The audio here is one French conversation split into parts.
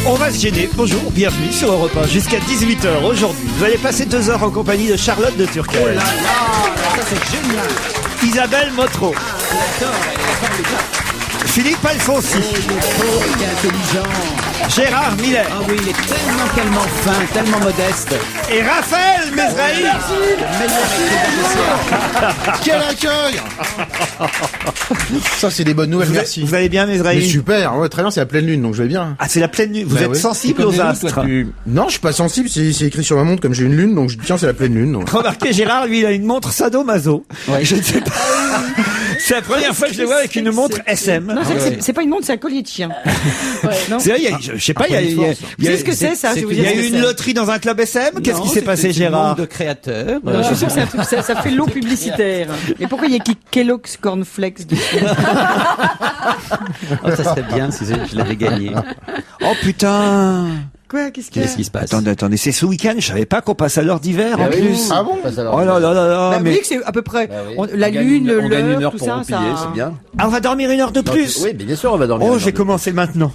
On va se gêner. Bonjour, bienvenue sur Europe 1 jusqu'à 18h aujourd'hui. Vous allez passer 2 heures en compagnie de Charlotte de Turckheim. Oh là là, ça c'est génial. Isabelle Motro. Philippe Alfonsi. Oh, il est beau, il est intelligent. Gérard Miller. Ah oui, il est tellement fin, tellement modeste. Et Raphaël Mesrahi. Le meilleur écrivain du siècle. Quel accueil. Ça c'est des bonnes nouvelles, merci. Vous allez bien Mais Mesrahi? super, ouais, très bien, c'est la pleine lune donc je vais bien. Ah, c'est la pleine lune. Vous Bah êtes oui. sensible aux astres. Non, je suis pas sensible, c'est écrit sur ma montre comme j'ai une lune donc je dis tiens, c'est la pleine lune. Donc. Remarquez, Gérard, lui, il a une montre sadomaso. Ouais. Je ne sais pas. C'est la première fois que je le vois avec une montre SM. Non, c'est pas une montre, c'est un collier de chien. Non. C'est vrai, je sais pas, il y a Vous savez ce que c'est, ça? Je vais vous il y dire a ce que eu une c'est. loterie dans un club SM. Qu'est-ce qui Non, s'est passé, c'était une Gérard? montre de créateur. Non, je suis sûr que c'est un truc, ça fait lot publicitaire. Mais pourquoi il y a écrit Kellogg's Cornflakes dessus? Oh, ça serait bien si je l'avais gagné. Oh putain! Quoi? Qu'est-ce qu'il y a? Qu'est-ce qui se passe? Attendez, c'est ce week-end, je savais pas qu'on passe à l'heure d'hiver, en plus. Ah bon? Oh là là là là, Bah, vous mais... voyez que c'est à peu près, oui. la lune, on gagne une l'heure, heure tout pour ça, replier, ça. c'est bien. Ah, on va dormir 1 heure de plus? Oui, mais bien sûr, on va dormir. Oh, une j'ai heure de commencé maintenant.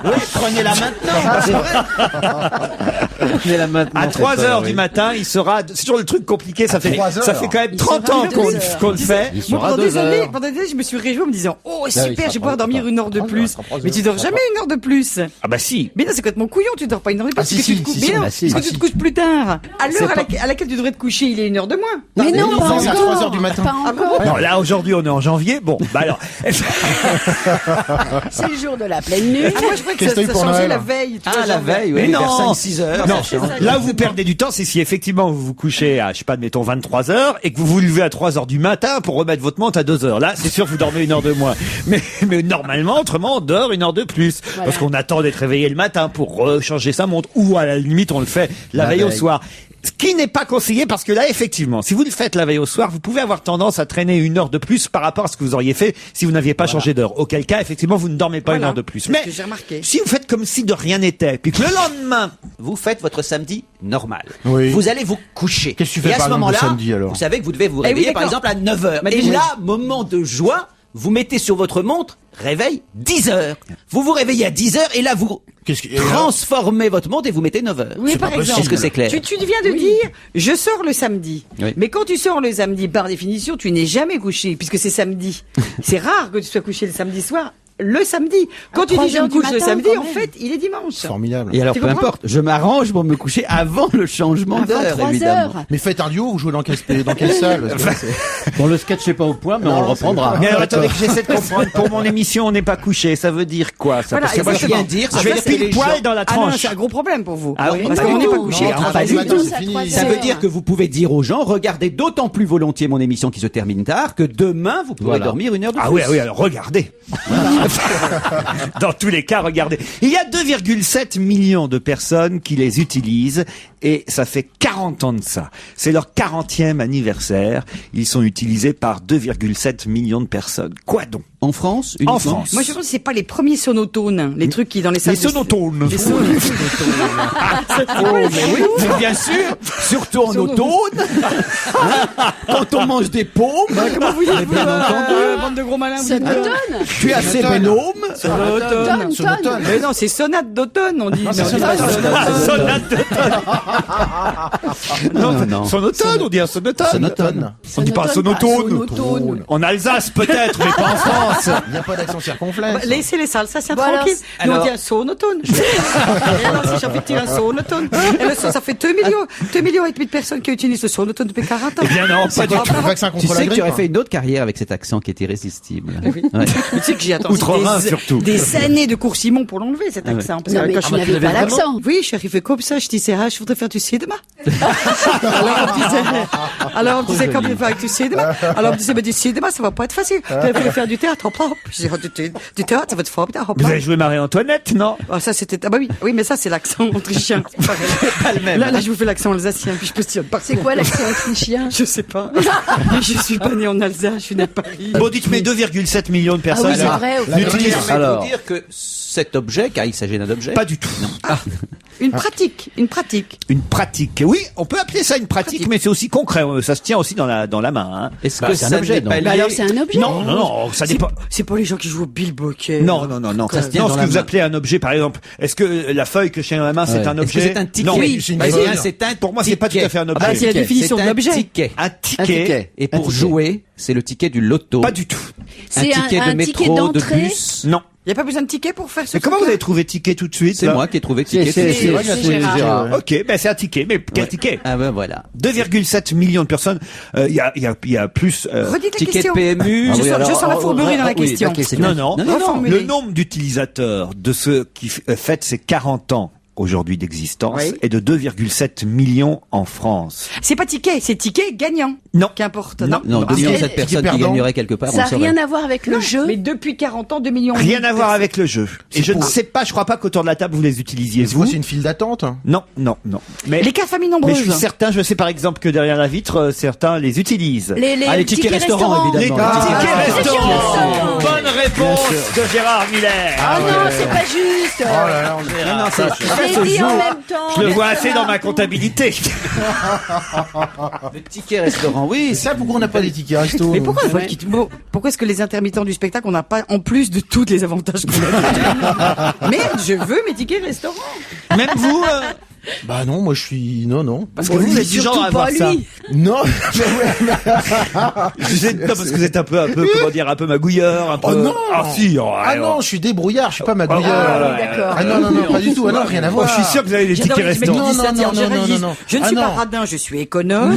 Oui, prenez-la maintenant. C'est vrai. Prenez-la maintenant. À 3 cette heures heure, du oui. matin, il sera, c'est toujours le truc compliqué, ça fait 3 heures. quand même 30 sera ans à 2 heures. qu'on le fait. Il Moi, sera 2 heures. pendant des années, je me suis réjouie en me disant, oh, il super, sera je vais pouvoir trois- dormir 1 heure de trois- plus. trois- trois- Mais tu dors jamais 1 heure de plus. Ah bah si. Mais non, c'est complètement couillon, tu dors pas 1 heure de plus. Ah, si, parce que si, tu te couches si, si, bien, bah, si. parce que Ah, tu te couches plus tard. À l'heure pas- à laquelle tu devrais te coucher, il est 1 heure de moins. Mais non, pas c'est à encore. 3 heures du matin. Pas encore. Non, là, aujourd'hui, on est en janvier. Bon, bah alors. C'est le jour de la pleine lune. Ah, moi, je croyais que Qu'est-ce que ça t'as eu pour changeait Noël la veille. tu Ah, vois, la genre, veille, Mais oui. non. Vers 5-6 heures. Non, ça change. là où vous perdez du temps, c'est si effectivement vous vous couchez à, je sais pas, admettons 23 heures et que vous vous levez à 3 heures du matin pour remettre votre montre à 2 heures. Là, c'est sûr que vous dormez 1 heure de moins. Mais normalement, autrement, on dort 1 heure de plus. Voilà. Parce qu'on attend d'être réveillé le matin pour rechanger sa montre ou à la limite, on le fait la veille au soir. Ce qui n'est pas conseillé parce que là, effectivement, si vous le faites la veille au soir, vous pouvez avoir tendance à traîner 1 heure de plus par rapport à ce que vous auriez fait si vous n'aviez pas changé d'heure. Auquel cas, effectivement, vous ne dormez pas 1 Voilà. heure de plus. C'est Mais ce que j'ai remarqué. si vous faites comme si de rien n'était, puis que le lendemain, Vous faites votre samedi normal. Oui. Vous allez vous coucher. Qu'est-ce que tu fais Et à par ce exemple moment-là, le samedi, alors vous savez que vous devez vous Eh oui, réveiller par d'accord. exemple à 9h. Mais Et déjà- là, moment de joie, vous mettez sur votre montre réveil 10h. Vous vous réveillez à 10h et là vous Qu'est-ce qui transformez votre montre et vous mettez 9h. Oui, C'est par pas exemple. Est-ce que c'est clair? Tu viens de dire, je sors le samedi. Oui. Mais quand tu sors le samedi, par définition, tu n'es jamais couché, puisque c'est samedi. C'est rare que tu sois couché le samedi soir. Le samedi. Quand tu 3 dis je me heures du couche le matin, samedi, quand en même. fait, il est dimanche. Formidable. Et alors Tu peu comprends importe, je m'arrange pour me coucher avant le changement Avant d'heure 3 évidemment. heures. Mais faites un duo, vous jouez dans quelle salle? Parce que c'est- Bon, le sketch n'est pas au point, mais on le reprendra. mais alors, attendez que j'essaie de comprendre. Pour mon émission, on n'est pas couché. Ça veut dire quoi, ça? Voilà, Parce que moi, je exactement. viens dire, je ça vais veut le dire que pile les poil gens- dans la Ah non, tranche. c'est un gros problème pour vous. Ah oui, parce pas qu'on du n'est pas tout. couché. Non, Ah, pas pas du du tout. tout. c'est fini. Ça veut dire que vous pouvez dire aux gens, regardez d'autant plus volontiers mon émission qui se termine tard que demain vous pourrez Voilà. dormir 1 heure de plus. Ah oui, alors regardez. Dans tous les cas, regardez. Il y a 2,7 millions de personnes qui les utilisent et ça fait 40 ans de ça. C'est leur 40e anniversaire. Ils sont utilisés par 2,7 millions de personnes. Quoi donc? En France, En uniquement France. Moi, je pense que c'est pas les premiers sonotones, les trucs qui dans les salles. Les sonotones. Les sonotones. Mais oui, mais bien sûr, surtout en automne, hein, quand on mange des paumes, Comment vous dites, bien entendu. bande de gros malins. vous C'est dites, automne. tu es assez Sonotone. bonhomme. Sonotone. Sonotone. Mais non, c'est sonate d'automne, on dit. Mais c'est on dit pas sonate. sonate. Sonate d'automne. Non, non. Sonotone, on dit un sonotone. Sonotone. On dit pas un sonotone. Sonotone. En Alsace peut-être, mais pas en France. Il n'y a pas d'accent circonflexe. Laissez les salles, ça c'est Voilà. tranquille. Nous on Alors- dit un sonotone. Et alors si j'ai envie de dire un sonotone, et là, ça fait 2 millions et demi de personnes qui utilisent le sonotone depuis 40 ans. Eh bien non, pas du tout. Le vaccin Tu contre la sais que tu grippe. aurais fait une autre carrière avec cet accent qui est irrésistible. Oui. Ouais. Mais tu sais que j'ai attendu Outre-Rhin, surtout. des années de cours Simon pour l'enlever cet accent. Parce que Non, mais quand tu je- n'avais pas l'accent. Oui, je suis arrivée comme ça, je disais, ah, je voudrais faire du cinéma. Alors on me disait, comment tu fais avec du cinéma? Alors on me disait, mais du cinéma, ça va pas être facile. Tu vas faire du théâtre, hop là, hop. Je dis, oh, du théâtre, ça va être formidable, hop Vous là. avez joué Marie-Antoinette, non? Ah, ça c'était, ah bah oui, mais ça c'est l'accent autrichien. C'est pas pareil. Pas le même. Là, je vous fais l'accent alsacien, puis je peux dire, C'est quoi l'accent autrichien? Je sais pas. Mais je suis pas née en Alsace, je suis née à Paris. Bon, dites-mes 2,7 millions de Ah personnes. oui, c'est vrai. au La fait. grippe. Je vais Alors. vous dire que cet objet, car il s'agit d'un objet. Pas du tout. Une pratique. Une pratique. Oui, on peut appeler ça une pratique, mais c'est aussi concret. Ça se tient aussi dans la main. Hein. Est-ce Bah, que c'est un ça objet, n'est donc. pas lié... Bah alors c'est un objet. Non, ça dépend. C'est pas les gens qui jouent au bilboquet. Non. Ça se tient Non, dans ce la que vous main. appelez un objet, par exemple, est-ce que la feuille que je tiens dans la main, c'est Ouais. un Est-ce que objet? c'est un ticket? Non, Oui, c'est une Bah, feuille. c'est un pour moi, c'est pas tout à fait un objet. bah, c'est la définition C'est de un l'objet. ticket. Un Un ticket. ticket. Et pour Un ticket. jouer, c'est le ticket du loto. Pas du tout. Un C'est ticket de un ticket métro, de d'entrée. bus. Non. Il n'y a pas besoin de ticket pour faire ce Mais comment vous truc-là avez trouvé ticket tout de suite? C'est là moi qui ai trouvé ticket. C'est vrai que c'est c'est Gérard. Gérard. Ok, ben c'est un ticket, mais quel Ouais. ticket? Ah ben voilà. 2,7 millions de personnes. Il y a plus. Redites la Ticket question. PMU. Ah Je oui, sens- alors, je sens la fourberie dans la question. ok, c'est Non, bien. non. Reformulez. Le nombre d'utilisateurs de ceux qui fêtent ces 40 ans aujourd'hui d'existence Oui. est de 2,7 millions en France. C'est pas ticket, c'est ticket gagnant. Non. Qu'importe. Non. Non, 2 millions cette personne qui perdant. gagnerait quelque part. Ça on n'a le saurait. rien à voir avec le jeu. Mais depuis 40 ans, 2 millions. Rien de à voir personnes. avec le jeu. Et je ne sais pas, je crois pas qu'autour de la table vous les utilisiez. C'est quoi, Vous? c'est une file d'attente? Non. Mais, Les cas de famille mais nombreuses. je suis certain, je sais par exemple que derrière la vitre, certains les utilisent. Les tickets restaurants, Les évidemment. tickets restaurants. restaurants. Bonne réponse de Gérard Miller. Ah non, c'est pas juste. Oh là là, on dirait. Non, c'est Je l'ai dit en même temps. Je le vois assez dans ma comptabilité. le ticket restaurant, oui. Et ça, pourquoi on n'a pas des tickets resto? Mais pourquoi, pourquoi est-ce que les intermittents du spectacle, on n'a pas, en plus de tous les avantages qu'on a? Merde, je veux mes tickets restaurants. Même vous, Bah non, moi je suis... Non. parce que vous êtes du genre à avoir pas ça. lui. Non, Non, parce que vous êtes un peu, comment dire, un peu magouilleur, un peu. Oh non. Ah si. Ah non, je suis débrouillard, je suis pas magouilleur. Ah oui, d'accord. Ah non, pas du tout. Ah non, rien à Oh, voir. je suis sûr que vous avez des J'adore tickets les mecs qui restaurants. disent ça, Non, tiens, non, je non, réagis. non. Je ne Ah suis pas non. radin, je suis économe.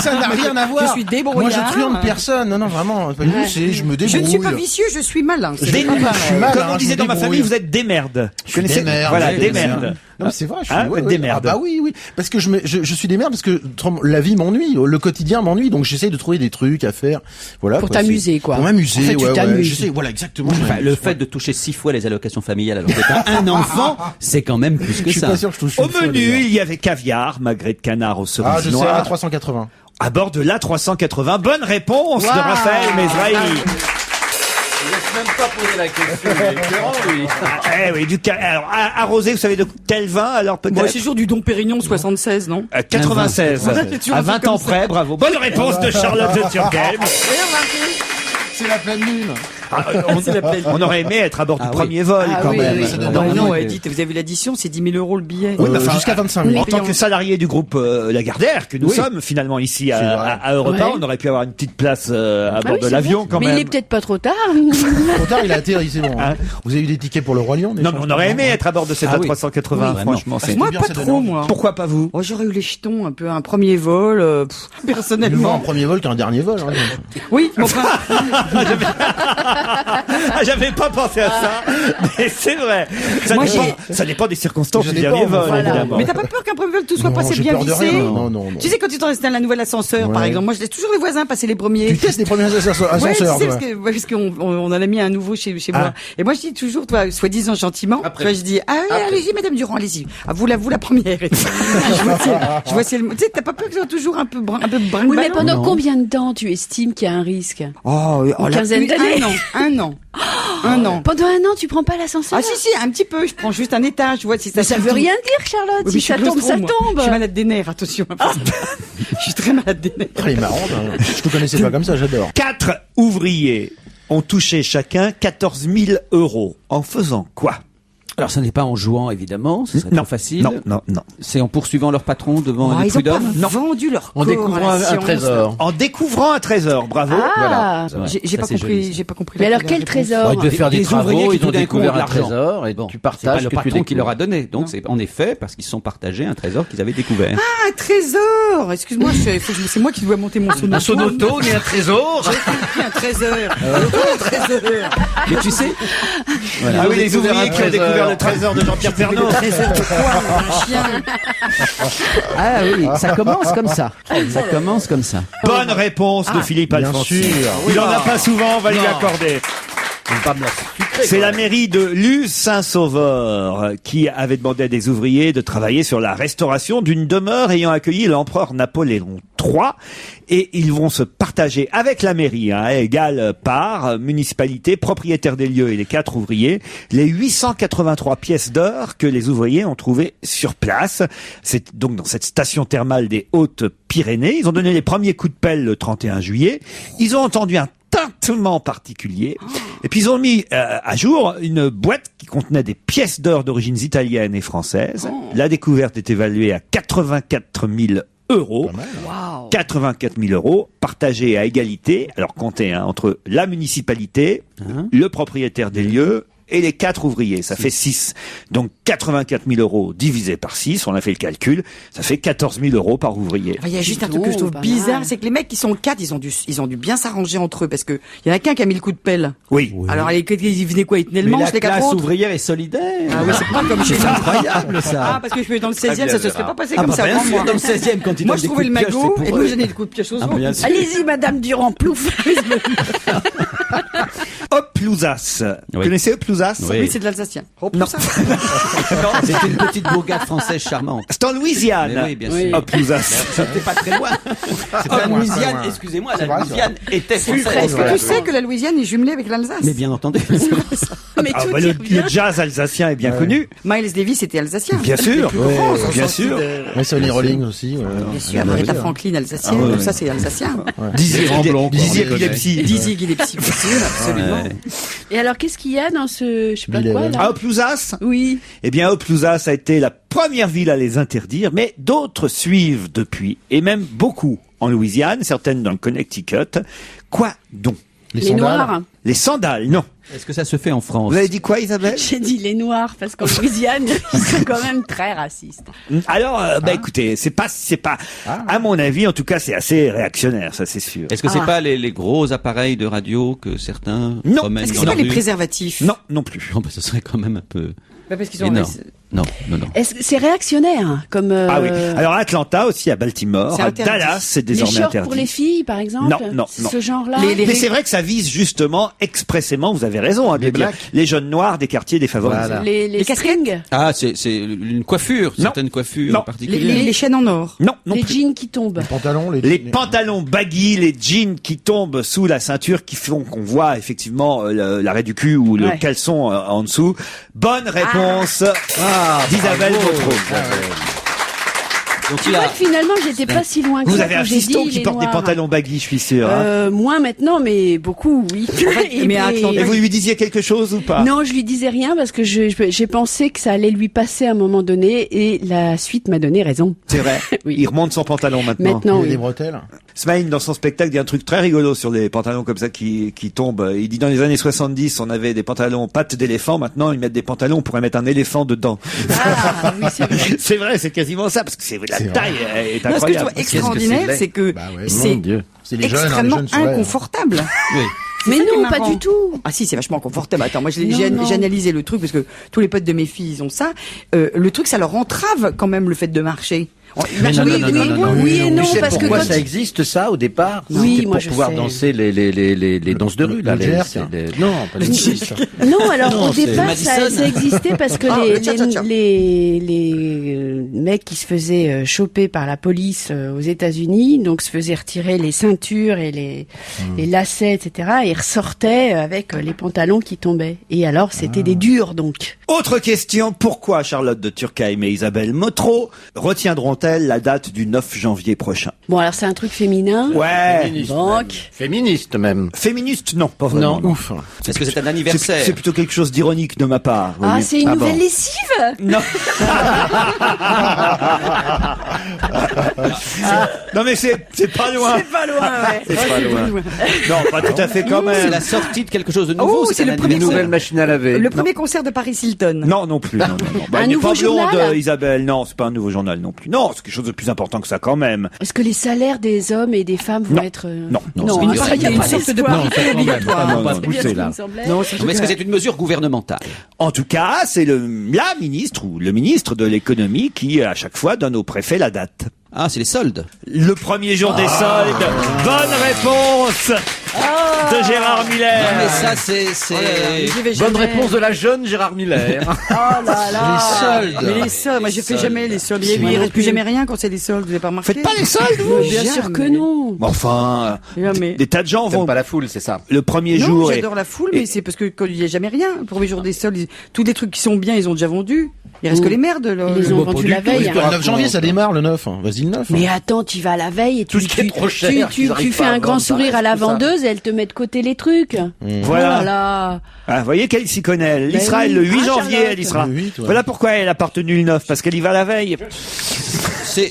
Ça n'a rien à voir. Je suis débrouillard. Moi, je truande personne. Non, vraiment. Pas du tout, je me débrouille. Je ne suis pas vicieux, je suis malin. C'est Je pas suis pareil. malin, Comme on je disait me dans ma débrouille. famille, vous êtes des merdes. Je suis des merdes. Voilà, Oui, des bien sûr. merdes. Non, mais c'est vrai, je suis, Hein, ouais, des ouais. merdes. Ah bah oui. Parce que je suis des merdes parce que la vie m'ennuie, le quotidien m'ennuie, donc j'essaye de trouver des trucs à faire. Voilà. Pour quoi, t'amuser, quoi. Pour m'amuser, En fait, tu ouais. t'amuses. J'essaie, voilà, exactement. je Enfin, m'amuse, le ouais. fait de toucher 6 fois les allocations familiales alors que t'as un enfant, c'est quand même plus Je que suis ça. pas sûr que je touche Au une fois, menu, d'ailleurs. il y avait caviar, magret de canard aux cerises Ah, je sais, noires. A380. À bord de l'A380. Bonne réponse de Raphaël Mesrahi. Je laisse même pas poser la question, il est écœurant, lui. Eh oui, alors, arrosé, vous savez de quel vin, alors peut-être? Moi, c'est toujours du Dom Pérignon 76, non? 96. C'est toujours À un truc 20 ans comme ça. près, bravo. Bonne réponse de Charlotte de Turckheim. C'est la pleine lune. On aurait aimé être à bord du Ah oui. premier vol, Ah quand oui, même. oui. Ça donne Non, envie. non, dites, vous avez vu l'addition, c'est 10 000 euros le billet. Oui, mais enfin, Jusqu'à 25 En 000. tant que salarié du groupe Lagardère, que nous Oui. sommes finalement ici C'est vrai. à Europa, Ouais. on aurait pu avoir une petite place à Ah bord oui, de c'est l'avion vrai. quand Mais même. il est peut-être pas trop tard. Trop tard, il a atterri, c'est bon. Hein Vous avez eu des tickets pour le Roi Lion? Non, mais on aurait aimé être à bord de cette Ah oui. A380, Oui, vraiment. franchement. c'est- Moi, bien, pas ça donne trop, envie. moi. Pourquoi pas vous? Oh, j'aurais eu les jetons, un peu un premier vol, Mieux vaut un personnellement. premier vol qu'un dernier vol. Hein. Oui, mais enfin, Ah, j'avais pas pensé à ça, mais c'est vrai. Moi, Ça dépend des circonstances Ça du dépend, dernier vol, voilà. évidemment. mais t'as pas peur qu'un premier vol tout soit Non, passé j'ai bien peur de vissé? rien. Non. Tu sais, quand tu t'installes un nouvel ascenseur, par Ouais. exemple, moi, je laisse toujours les voisins passer les premiers. Tu testes les premiers ascenseurs, Ouais, tu sais, toi. parce qu'on en a mis un nouveau chez moi. Et moi, je dis toujours, toi, soi-disant gentiment, toi, je dis, ah, oui, allez-y, madame Durand, allez-y. Ah, vous la première. Et tout. je vois si elle, tu sais, t'as pas peur que ce soit toujours un peu Oui, mais brinque-ballant? pendant combien de temps tu estimes qu'il y a un risque? Oh, Une quinzaine d'années. Un an. Un an. Pendant un an, tu prends pas l'ascenseur? Ah si, un petit peu. Je prends juste un étage, tu vois, si Mais ça veut rien dire, Charlotte. Oui, Si mais je ça suis tombe, ça claustro, moi. tombe. Je suis malade des nerfs, attention. Je suis très malade des nerfs. Il est marrant. Je te connaissais pas comme ça, j'adore. 4 ouvriers ont touché chacun 14 000 euros. En faisant quoi? Alors, ce n'est pas en jouant, évidemment, ce serait Non. trop facile. Non. C'est en poursuivant leur patron devant Oh, les ils ont pas prud'hommes. vendu leur En découvrant un trésor. En découvrant un trésor, bravo. Ah. Voilà. J'ai Ça, pas c'est joli, compris, ça. j'ai pas compris. Mais la- alors, la quel réponse. trésor? Ils devaient faire des Des ouvriers travaux, qui ils ont tout d'un coup découvert ont de un l'argent. trésor et Bon, tu c'est pas partages le ce que tu patron qui leur a découvres. donné. Donc, c'est en effet parce qu'ils se sont partagés un trésor qu'ils avaient découvert. Ah, un trésor! Excuse-moi, c'est moi qui dois monter mon sonoto. Un sonoto, mais un trésor. J'ai pris un trésor. Un trésor. Mais tu sais, Ah oui, les découvert ouvriers un qui ont trésor. découvert le trésor de Jean-Pierre Pernaut. Trésor de quoi? Un chien. Ah oui, ça commence comme ça. ça commence comme ça. Bonne réponse de Philippe bien Alfonsi. sûr. Il en a pas souvent, on va lui accorder. C'est la mairie de Luz-Saint-Sauveur qui avait demandé à des ouvriers de travailler sur la restauration d'une demeure ayant accueilli l'empereur Napoléon 3 et ils vont se partager avec la mairie, à égale part, municipalité, propriétaire des lieux et les 4 ouvriers, les 883 pièces d'or que les ouvriers ont trouvées sur place. C'est donc dans cette station thermale des Hautes-Pyrénées. Ils ont donné les premiers coups de pelle le 31 juillet. Ils ont entendu un tintement particulier. Et puis ils ont mis à jour une boîte qui contenait des pièces d'or d'origines italiennes et françaises. La découverte est évaluée à 84 000 euros. Wow. 84 000 euros partagés à égalité. Alors comptez, entre la municipalité, le propriétaire des lieux et les 4 ouvriers. Ça fait 6. Donc 84 000 euros divisé par 6, on a fait le calcul, ça fait 14 000 euros par ouvrier. Il y a juste un truc que je trouve bizarre, c'est que les mecs qui sont 4, ils ont dû bien s'arranger entre eux, parce que il y en a qu'un qui a mis le coup de pelle. Oui. Alors ils venaient quoi, ils tenaient le Mais manche, la les 4 classe autres. ouvrière est solidaire. Ah oui, c'est pas comme chez nous. C'est incroyable, ça. Ah, parce que je suis dans le 16e, ça se serait pas passé Ah, comme bah, ça bien avant sûr, moi. dans le 16e, quand ils Moi, donnent je des trouvais coups le de pioche, magot, c'est et pour moi, eux. je donnais des coups de pioche aux Ah, autres. bien sûr. Allez-y, Madame Durand, plouf. Hoplouzas. Vous connaissez Hoplouzas? Oui. Oui, c'est de l'Alsacien. Non. C'est une petite bourgade française charmante. C'est en Louisiane. Mais oui, bien sûr. Hoplouzas. C'était pas très loin. La loin, Louisiane, c'est loin. excusez-moi, C'est la vrai, Louisiane était française. Est-ce que tu sais que la Louisiane est jumelée avec l'Alsace? Mais bien entendu. Mais Ah, tout bah, y le revient. jazz alsacien est bien connu. Miles Davis était alsacien. Bien sûr. Bien sûr. Mais Sonny Rolling aussi. Bien sûr, Aretha Franklin alsacienne, Ah ouais. tout ça c'est alsacien. Dizzy Ramblon, quoi, Dizzy on les Epilepsy. Dizzy Gillespie, bien sûr, absolument. Et alors, qu'est-ce qu'il y a dans ce, je sais pas Bill quoi, Evans. là? Ah, Hoplouzas? Oui. Eh bien, Hoplouzas a été la première ville à les interdire, mais d'autres suivent depuis, et même beaucoup en Louisiane, certaines dans le Connecticut. Quoi donc? Les sandales. Noirs. Les sandales, non. Est-ce que ça se fait en France? Vous avez dit quoi, Isabelle? J'ai dit les Noirs, parce qu'en Louisiane, ils sont quand même très racistes. Alors, écoutez, c'est pas, à mon avis, en tout cas, c'est assez réactionnaire, ça c'est sûr. Est-ce que c'est Ah. pas les gros appareils de radio que certains Non. promènent Est-ce que dans c'est la pas les rue? préservatifs? Non, non plus. Non, bah, ce serait quand même un peu Parce qu'ils sont énorme. Non. Est-ce que c'est réactionnaire, comme, Ah oui. Alors, à Atlanta aussi, à Baltimore, C'est à interdit. Dallas, c'est les désormais shorts interdit. pour les filles, par exemple? Non, non, non. Ce genre-là? Mais c'est vrai que ça vise justement expressément, vous avez raison, de Les dire, blacks. les jeunes noirs des quartiers défavorisés. Voilà. Les strings? Ah, c'est une coiffure, Non. certaines coiffures Non. en particulier. Les chaînes en or. Non, non Les plus. jeans qui tombent. Pantalons, Les pantalons baggy, les jeans qui tombent sous la ceinture, qui font qu'on voit effectivement l'arrêt du cul ou le Ouais. caleçon en dessous. Bonne réponse d'Isabelle Vautreau. Donc Tu là, vois que finalement, j'étais pas si loin que Vous ça avez quand un j'ai fiston dit qui les porte des Noirs. pantalons baggy, je suis sûr. Hein. Moins maintenant, mais beaucoup, oui. mais à Atlanta- Et vous lui disiez quelque chose ou pas? Non, je lui disais rien parce que j'ai pensé que ça allait lui passer à un moment donné et la suite m'a donné raison. C'est vrai. Oui. Il remonte son pantalon maintenant. Maintenant, Les oui. bretelles. Smaïn, dans son spectacle, dit un truc très rigolo sur les pantalons comme ça qui tombent. Il dit dans les années 70, on avait des pantalons pattes d'éléphant. Maintenant, ils mettent des pantalons, on pourrait mettre un éléphant dedans. Ah, oui, c'est vrai. C'est vrai, c'est quasiment ça, parce que la C'est taille est Non, ce que je incroyable. trouve extraordinaire, c'est que Bah ouais, c'est mon Dieu. C'est les jeunes, hein, les extrêmement jeunes seraient, inconfortable. oui. Mais ça qui est non, pas marrant. du tout. Ah si, c'est vachement confortable. Attends, moi Non, non. j'ai analysé le truc parce que tous les potes de mes filles ils ont ça. Le truc, ça leur entrave quand même le fait de marcher. Mais non, oui, non, oui, non, non, non, oui et non, Tu sais parce que pourquoi quand ça existe ça au départ? Oui, C'était moi, pour je pouvoir sais. danser les danses de rue là. le jerk. Non, pas les jerk. Non, alors Non, au c'est départ Madison. ça existait parce que Ah, les, le tcha-tcha-tcha. les mecs qui se faisaient choper par la police aux États-Unis, donc se faisaient retirer les ceintures et les lacets, etc. et ressortaient avec les pantalons qui tombaient. Et alors c'était des durs donc. Autre question, pourquoi Charlotte de Turckheim et Isabelle Vautreau retiendront-elles la date du 9 janvier prochain? Bon alors c'est un truc féminin. Ouais. Donc Féministe même. Féministe, non, pas vraiment. Non. Ouf. Est-ce que c'est un C'est anniversaire? plutôt quelque chose d'ironique de ma part. vous ah voyez. c'est une Ah bon. nouvelle lessive. Non. Non mais c'est pas loin. Pas loin. Ouais. C'est pas loin. Non, pas tout à fait quand C'est même. la sortie de quelque chose de nouveau. Oh, c'est le un premier Une anniversaire. nouvelle machine à laver. Le premier concert de Paris Hilton. Non, non plus. Non, non, non. Bah, Un il n'est nouveau pas blonde, journal Isabelle. Non, c'est pas un nouveau journal non plus. Non, c'est quelque chose de plus important que ça quand même. Est-ce que les salaires des hommes et des femmes vont Non. être Non, non, hein, c'est ça, une y a une pas sorte de d'espoir. Non, ça quand même. Ah, non, Pas non, C'est bien ce poussé qui là. me semblait. Non, Non, mais est-ce que c'est une mesure gouvernementale? En tout cas, c'est la ministre ou le ministre de l'économie qui, à chaque fois, donne au préfet la date. Ah, c'est les soldes. Le premier jour des soldes. Bonne réponse de Gérard Miller. Non, mais ça, c'est... J'y vais Bonne jamais. réponse de la jeune Gérard Miller. Oh là là. Les soldes. Mais les soldes, moi je fais jamais les soldes. Il reste plus jamais rien quand c'est les soldes, vous avez pas remarqué? Faites pas les soldes, vous? Bien sûr que non. Enfin, Jamais. des tas de gens T'aimes vont pas la foule, c'est ça. le premier Non, jour. j'adore la foule, mais c'est parce que quand il y a jamais rien. Le premier jour des soldes, tous les trucs qui sont bien, ils ont déjà vendu. Il reste que les merdes, là. Ils les ont vendus la veille. Le 9 janvier, ça démarre le 9. Vas-y le 9. Mais attends, tu vas la veille et Tout ce qui est trop cher, tu ils arrivent fais pas à un grand vendre, sourire ça à la reste tout ça. vendeuse et elle te met de côté les trucs. Voilà. Oh là là. Ah, vous voyez qu'elle s'y connaît. Elle y Ben sera oui. le 8 Ah, janvier, Charlotte. elle y sera. Le 8, ouais. Voilà pourquoi elle a pas retenu le 9, parce qu'elle y va la veille.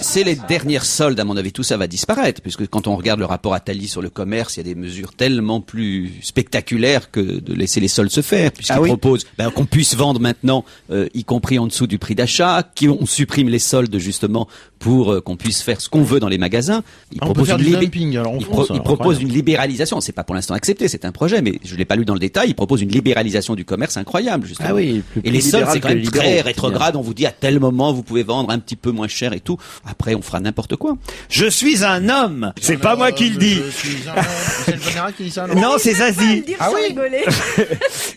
C'est les dernières soldes, à mon avis, tout ça va disparaître, puisque quand on regarde le rapport Attali sur le commerce, il y a des mesures tellement plus spectaculaires que de laisser les soldes se faire, puisqu'il Ah oui. propose qu'on puisse vendre maintenant, y compris en dessous du prix d'achat, qu'on supprime les soldes justement pour qu'on puisse faire ce qu'on veut dans les magasins. Il On peut faire une du libé- dumping alors en il, France. il propose une libéralisation. C'est pas pour l'instant accepté, c'est un projet, mais je l'ai pas lu dans le détail. Il propose une libéralisation du commerce incroyable, justement. Ah oui, plus Et les soldes, libéral c'est quand que même les très libéraux. rétrograde. On vous dit à tel moment vous pouvez vendre un petit peu moins cher et tout. Après, on fera n'importe quoi. Je suis un homme. C'est pas moi qui le dis. C'est le général qui dit ça, Non, c'est Zazie. Ah oui.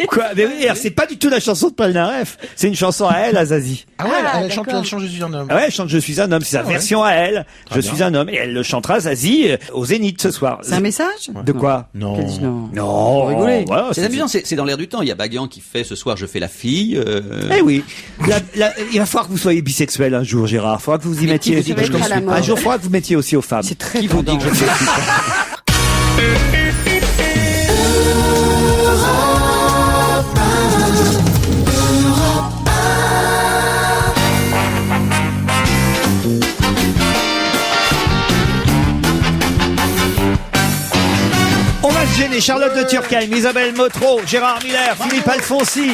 Quoi? Mais oui, alors, c'est pas du tout la chanson de Polnareff. C'est une chanson à elle, à Zazie. Ah ouais, Ah, elle chante d'accord. Je suis un homme. Ah ouais, elle chante Je suis un homme. C'est sa Ah ouais. version à elle. Je bien. suis un homme. Et elle le chantera, Zazie, au Zénith ce soir. C'est un message? De quoi? Non. Qu'elle dit non. Non. Faut rigoler. Voilà, C'est amusant, c'est dans l'air du temps. Il y a Baguian qui fait ce soir je fais la fille. Eh oui. Il va falloir que vous soyez bisexuel un jour, Gérard. Il faudra que vous y mettiez. qui vous dit que je le suis pas? Un jour, il faudra que vous mettiez aussi aux femmes. C'est très Qui vous dit tendance. que je fais On va se gêner. Charlotte de Turckheim, Isabelle Motro, Gérard Miller, Philippe Alfonsi,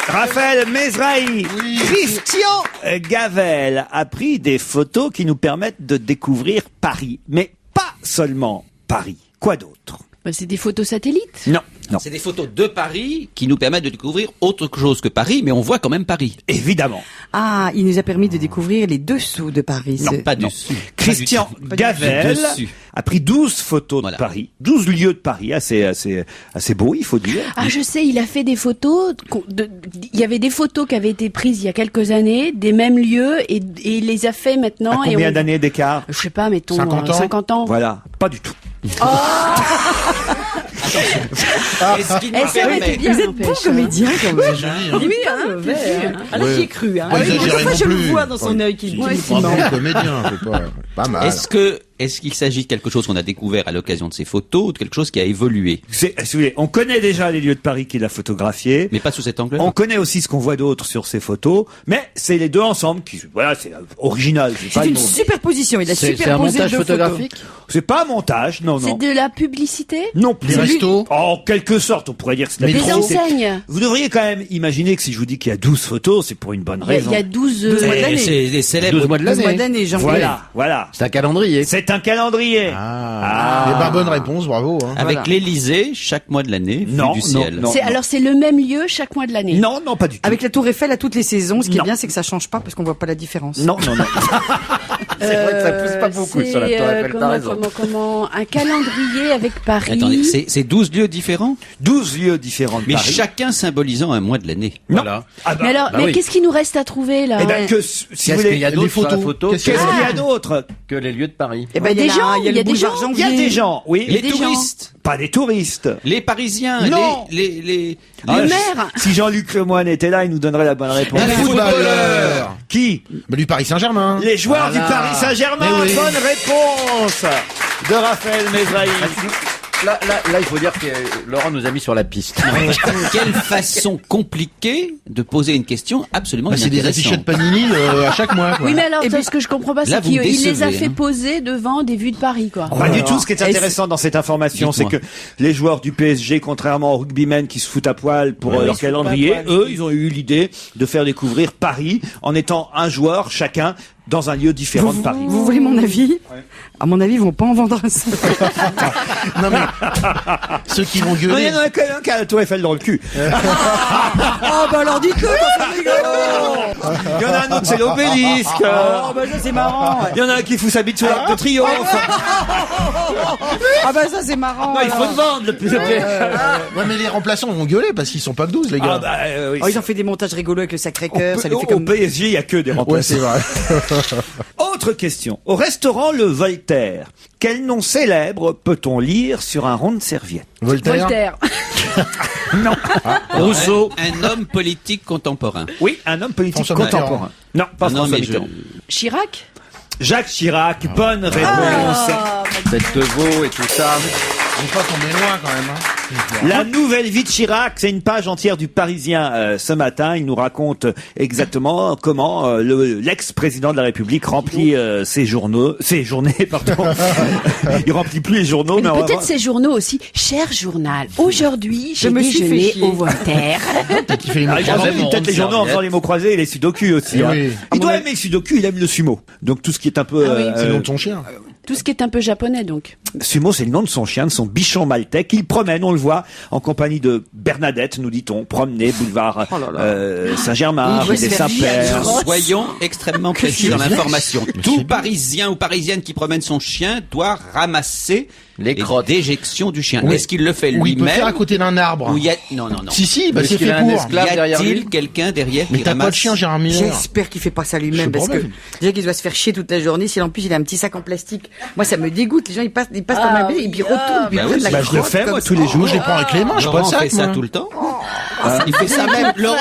Raphaël Mesrahi, Christian Gavel a pris des photos qui nous permettent de découvrir Paris. Mais pas seulement Paris. Quoi d'autre? Bah, c'est des photos satellites. Non, non. C'est des photos de Paris qui nous permettent de découvrir autre chose que Paris, mais on voit quand même Paris. Évidemment. Ah, il nous a permis de découvrir les dessous de Paris. Non, C'est- pas dessus. Christian Pas du tout. Gavel Dessus. a pris 12 photos Voilà. de Paris, 12 lieux de Paris, assez beau, il faut dire. Ah, je sais, il a fait des photos. Il y avait des photos qui avaient été prises il y a quelques années, des mêmes lieux, et il les a fait À maintenant. Et combien on- d'années d'écart? Je sais pas, mettons 50 ans. 50 ans. Voilà, pas du tout. Est-ce qu'il nous Eh, ça aurait permet- été bien, Vous êtes bon n'empêche, comédien, quand même. C'est joli, hein. Il est pas mauvais, hein. Ah, là, j'y ai cru, hein. Pas exagéré Des fois, non je le plus. vois dans son œil qui Bravo, ment. comédien, c'est pas mal. Est-ce qu'il s'agit de quelque chose qu'on a découvert à l'occasion de ces photos ou de quelque chose qui a évolué, Si vous voulez, on connaît déjà les lieux de Paris qu'il a photographiés. mais pas sous cet angle-là? On connaît aussi ce qu'on voit d'autre sur ces photos, mais c'est les deux ensemble qui, voilà, c'est original. C'est une superposition. Il a C'est un superposé montage deux photographique. C'est pas un montage, non, C'est non. de la publicité. Non plus. Des restos. En quelque sorte, on pourrait dire que c'est de la Mais Des publicité. enseignes. Vous devriez quand même imaginer que si je vous dis qu'il y a 12 photos, c'est pour une bonne Il y a- raison. il y a 12. 12 mois de l'année. C'est des célèbres. 12 mois de 12 mois l'année. d'année, Jean. Voilà. C'est un calendrier. C'est un calendrier. Ah. Eh ben, bonne réponse, bravo. Hein. Avec Voilà. l'Élysée, chaque mois de l'année, vue Non, du non, ciel. non. Alors c'est le même lieu chaque mois de l'année. Non, non, pas du tout. Avec la Tour Eiffel à toutes les saisons, ce qui Non. est bien, c'est que ça change pas parce qu'on voit pas la différence. Non, non, non. C'est vrai que ça pousse pas beaucoup sur la c'est, Tour Eiffel, t'as raison. comment un calendrier avec Paris. Attendez, c'est 12 lieux différents, 12 lieux différents de mais Paris. chacun symbolisant un mois de l'année. Non. Voilà. Ah bah, Mais alors, bah mais oui. qu'est-ce qu'il nous reste à trouver là eh ben, Ouais. que, si vous Qu'est-ce voulez, qu'il y a d'autre des sur la photos. photo Qu'est-ce qu'est-ce qu'il qu'il y a d'autre? que les lieux de Paris? Eh ben, Il y a des gens, il y a il y a le des boulevard gens. Janvier. Il y a des gens, oui. Les des gens. touristes, Pas des touristes. les Parisiens, Non. les Ah, maire. Si Jean-Luc Lemoyne était là, il nous donnerait la bonne réponse. Un footballeur. Qui? Bah, du Paris Saint-Germain. Les joueurs Voilà. du Paris Saint-Germain. Mais oui. Bonne réponse de Raphaël Mesrahi. Là, il faut dire que Laurent nous a mis sur la piste. Quelle façon compliquée de poser une question absolument Bah, c'est des inintéressante. affichettes Panini à chaque mois. Quoi. Oui, mais alors, Eh bien, ce que je comprends pas, là, c'est vous me qu'il les a décevez, fait hein. poser devant des vues de Paris, quoi. Pas du tout. Ce qui est Et intéressant dans cette information, c'est que Dites-moi. les joueurs du PSG, contrairement aux rugbymen qui se foutent à poil pour Ouais, leur ils se foutent calendrier, pas à poil. eux, ils ont eu l'idée de faire découvrir Paris en étant un joueur chacun dans un lieu différent de Paris. Vous voulez mon avis? À mon avis, ils vont pas en vendre un seul. Non mais ceux qui vont Non, il y gueuler. en a quand même un qui a la Tour Eiffel dans le cul. Oh, bah alors dites-le, c'est rigolo! Il y en a un autre, c'est l'Obélisque. Oh, bah ça, c'est marrant. Il y en a un qui fout sa bite sur l'Arc de Triomphe. Ah, bah ça, c'est marrant. Non, il faut le vendre, le plus. Ouais mais les remplaçants vont gueuler parce qu'ils sont pas que 12 les gars. Ah bah oui. Oh, ils ont fait des montages rigolos avec le Sacré-Cœur, ça les fait Au comme... PSG, il y a que des Ouais remplaçants. c'est vrai. Autre question. Au restaurant Le Voltaire, quel nom célèbre peut-on lire sur un rond de serviette? Voltaire. Non. Rousseau. Un homme politique contemporain. Oui, un homme politique François contemporain. Non, pas Ah non, François mais je- Mitterrand. Chirac. Jacques Chirac, bonne réponse. Cette veau et tout ça. On peut pas tomber loin quand même. Hein. La nouvelle vie de Chirac, c'est une page entière du Parisien ce matin. Il nous raconte exactement comment l'ex-président de la République remplit ses journées, pardon. Il remplit plus les journaux, mais on va Peut-être voir. ces journaux aussi. Cher journal, aujourd'hui j'ai me suis fait déjeuné chier. au Voltaire. Peut-être qu'il fait une Ah, il remplit peut-être les journaux en faisant les mots croisés et les sudoku aussi. Eh Hein. oui. Il doit aimer le sudoku, il aime le sumo. Donc tout ce qui est un peu... Ah oui. C'est le nom de son chien. Tout ce qui est un peu japonais donc. Sumo, c'est le nom de son chien, de son bichon maltais, qu'il promène, on le voit, en compagnie de Bernadette, nous dit-on, promener boulevard Saint-Germain, Il doit rue des se faire Saints-Pères. Soyons extrêmement précis dans l'information. Tout Parisien ou Parisienne qui promène son chien doit ramasser Les crottes. déjections du chien. Oui. Est-ce qu'il le fait Ou il peut lui-même faire à côté d'un arbre. ou y a... Non. Si si, bah Est-ce c'est qu'il fait a un pour. esclave Y derrière a-t-il lui quelqu'un derrière Mais qui t'as pas de ramasse chien, Gérard Miller. J'espère qu'il fait pas ça lui-même Je parce que promets. déjà qu'il doit se faire chier toute la journée. Si en plus il a un petit sac en plastique, moi ça me dégoûte. Les gens ils passent dans ma baie et puis ils retournent. Puis ils prennent la Bah, je le crotte fais, comme moi, ça. tous les jours. Moi je les prends avec les mains, je prends Laurent le sac. fait ça moi. tout le temps. Il fait ça même. Laurent,